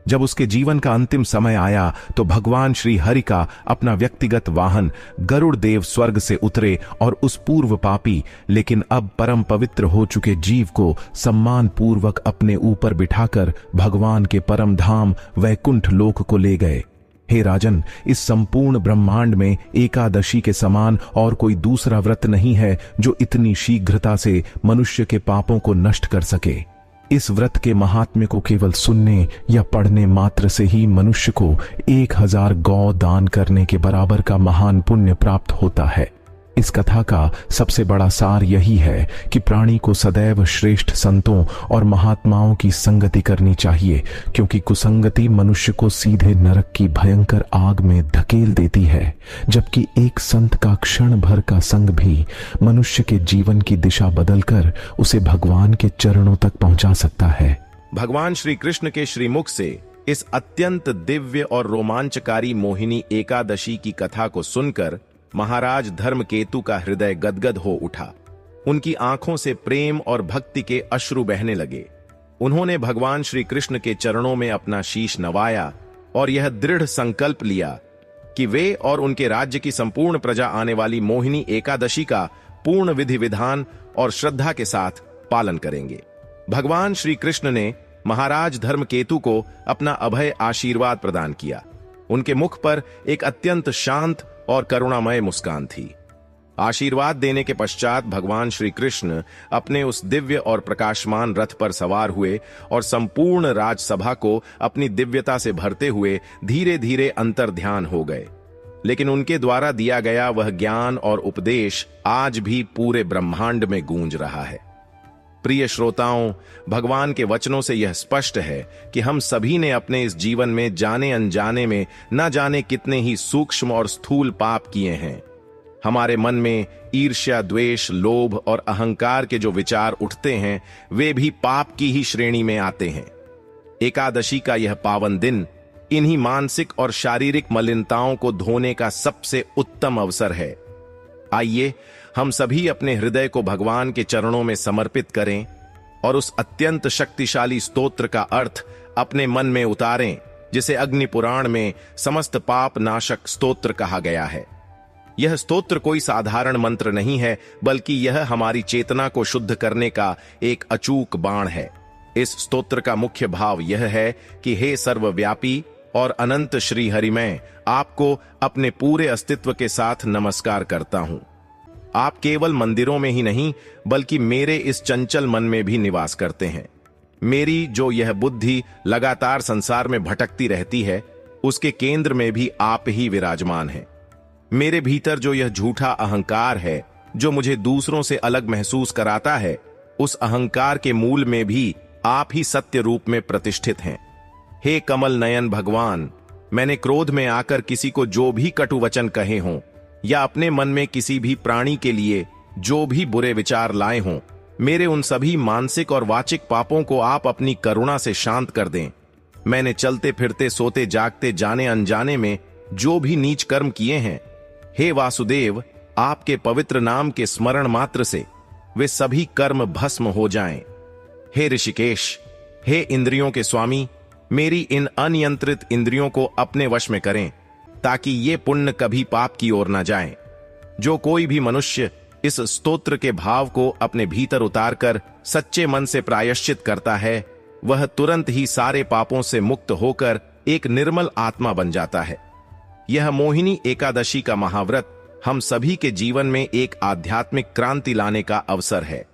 जब उसके जीवन का अंतिम समय आया तो भगवान श्री हरि का अपना व्यक्तिगत वाहन गरुड़ देव स्वर्ग से उतरे और उस पूर्व पापी लेकिन अब परम पवित्र हो चुके जीव को सम्मान पूर्वक अपने ऊपर बिठाकर भगवान के परम धाम वैकुंठ लोक को ले गए। हे राजन, इस संपूर्ण ब्रह्मांड में एकादशी के समान और कोई दूसरा व्रत नहीं है जो इतनी शीघ्रता से मनुष्य के पापों को नष्ट कर सके। इस व्रत के महात्म्य को केवल सुनने या पढ़ने मात्र से ही मनुष्य को 1000 गौ दान करने के बराबर का महान पुण्य प्राप्त होता है। इस कथा का सबसे बड़ा सार यही है कि प्राणी को सदैव श्रेष्ठ संतों और महात्माओं की संगति करनी चाहिए, क्योंकि कुसंगति मनुष्य को सीधे नरक की भयंकर आग में धकेल देती है, जबकि एक संत का क्षण भर का संग भी मनुष्य के जीवन की दिशा बदलकर उसे भगवान के चरणों तक पहुंचा सकता है। भगवान श्री कृष्ण के श्रीमुख से इस अत्यंत दिव्य और रोमांचकारी मोहिनी एकादशी की कथा को सुनकर महाराज धर्मकेतु का हृदय गदगद हो उठा। उनकी आंखों से प्रेम और भक्ति के अश्रु बहने लगे। उन्होंने भगवान श्री कृष्ण के चरणों में अपना शीश नवाया और यह दृढ़ संकल्प लिया कि वे और उनके राज्य की संपूर्ण प्रजा आने वाली मोहिनी एकादशी का पूर्ण विधि विधान और श्रद्धा के साथ पालन करेंगे। भगवान श्री कृष्ण ने महाराज धर्मकेतु को अपना अभय आशीर्वाद प्रदान किया। उनके मुख पर एक अत्यंत शांत और करुणामय मुस्कान थी। आशीर्वाद देने के पश्चात भगवान श्री कृष्ण अपने उस दिव्य और प्रकाशमान रथ पर सवार हुए और संपूर्ण राजसभा को अपनी दिव्यता से भरते हुए धीरे धीरे अंतर्ध्यान हो गए। लेकिन उनके द्वारा दिया गया वह ज्ञान और उपदेश आज भी पूरे ब्रह्मांड में गूंज रहा है। प्रिय श्रोताओं, भगवान के वचनों से यह स्पष्ट है कि हम सभी ने अपने इस जीवन में जाने अनजाने में न जाने कितने ही सूक्ष्म और स्थूल पाप किए हैं। हमारे मन में ईर्ष्या, द्वेष, लोभ और अहंकार के जो विचार उठते हैं वे भी पाप की ही श्रेणी में आते हैं। एकादशी का यह पावन दिन इन्हीं मानसिक और शारीरिक मलिनताओं को धोने का सबसे उत्तम अवसर है। आइए हम सभी अपने हृदय को भगवान के चरणों में समर्पित करें और उस अत्यंत शक्तिशाली स्तोत्र का अर्थ अपने मन में उतारें, जिसे अग्नि पुराण में समस्त पाप नाशक स्तोत्र कहा गया है। यह स्तोत्र कोई साधारण मंत्र नहीं है, बल्कि यह हमारी चेतना को शुद्ध करने का एक अचूक बाण है। इस स्तोत्र का मुख्य भाव यह है कि हे सर्वव्यापी और अनंत श्री हरि, मैं आपको अपने पूरे अस्तित्व के साथ नमस्कार करता हूं। आप केवल मंदिरों में ही नहीं बल्कि मेरे इस चंचल मन में भी निवास करते हैं। मेरी जो यह बुद्धि लगातार संसार में भटकती रहती है, उसके केंद्र में भी आप ही विराजमान हैं। मेरे भीतर जो यह झूठा अहंकार है जो मुझे दूसरों से अलग महसूस कराता है, उस अहंकार के मूल में भी आप ही सत्य रूप में प्रतिष्ठित हैं। हे कमल नयन भगवान, मैंने क्रोध में आकर किसी को जो भी कटु वचन कहे हों या अपने मन में किसी भी प्राणी के लिए जो भी बुरे विचार लाए हों, मेरे उन सभी मानसिक और वाचिक पापों को आप अपनी करुणा से शांत कर दें। मैंने चलते फिरते, सोते जागते, जाने अनजाने में जो भी नीच कर्म किए हैं, हे वासुदेव, आपके पवित्र नाम के स्मरण मात्र से वे सभी कर्म भस्म हो जाएं। हे ऋषिकेश, हे इंद्रियों के स्वामी, मेरी इन अनियंत्रित इंद्रियों को अपने वश में करें, ताकि ये पुण्य कभी पाप की ओर न जाएं। जो कोई भी मनुष्य इस स्तोत्र के भाव को अपने भीतर उतारकर सच्चे मन से प्रायश्चित करता है, वह तुरंत ही सारे पापों से मुक्त होकर एक निर्मल आत्मा बन जाता है। यह मोहिनी एकादशी का महाव्रत हम सभी के जीवन में एक आध्यात्मिक क्रांति लाने का अवसर है।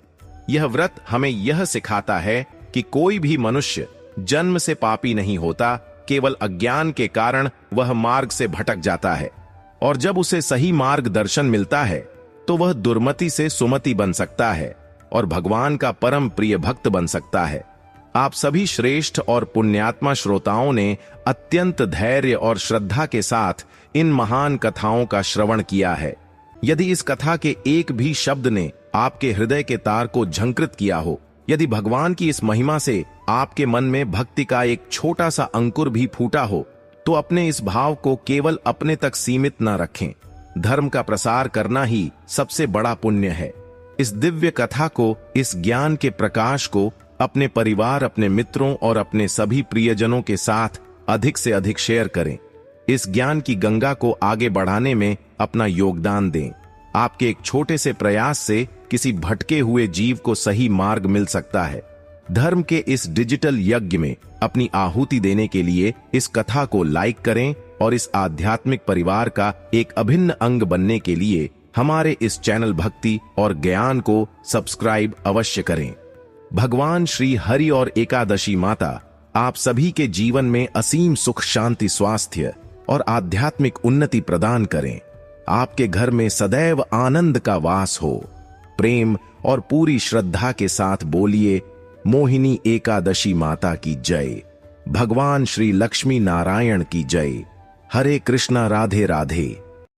यह व्रत हमें यह सिखाता है कि कोई भी मनुष्य जन्म से पापी नहीं होता, केवल अज्ञान के कारण वह मार्ग से भटक जाता है, और जब उसे सही मार्गदर्शन मिलता है तो वह दुर्मति से सुमति बन सकता है और भगवान का परम प्रिय भक्त बन सकता है। आप सभी श्रेष्ठ और पुण्यात्मा श्रोताओं ने अत्यंत धैर्य और श्रद्धा के साथ इन महान कथाओं का श्रवण किया है। यदि इस कथा के एक भी शब्द ने आपके हृदय के तार को झंकृत किया हो, यदि भगवान की इस महिमा से आपके मन में भक्ति का एक छोटा सा अंकुर भी फूटा हो, तो अपने इस भाव को केवल अपने तक सीमित न रखें। धर्म का प्रसार करना ही सबसे बड़ा पुण्य है। इस दिव्य कथा को, इस ज्ञान के प्रकाश को अपने परिवार, अपने मित्रों और अपने सभी प्रियजनों के साथ अधिक से अधिक शेयर करें। इस ज्ञान की गंगा को आगे बढ़ाने में अपना योगदान दें। आपके एक छोटे से प्रयास से किसी भटके हुए जीव को सही मार्ग मिल सकता है। धर्म के इस डिजिटल यज्ञ में अपनी आहुति देने के लिए इस कथा को लाइक करें और इस आध्यात्मिक परिवार का एक अभिन्न अंग बनने के लिए हमारे इस चैनल भक्ति और ज्ञान को सब्सक्राइब अवश्य करें। भगवान श्री हरि और एकादशी माता आप सभी के जीवन में असीम सुख, शांति, स्वास्थ्य और आध्यात्मिक उन्नति प्रदान करें। आपके घर में सदैव आनंद का वास हो। प्रेम और पूरी श्रद्धा के साथ बोलिए मोहिनी एकादशी माता की जय। भगवान श्री लक्ष्मी नारायण की जय। हरे कृष्णा, राधे राधे।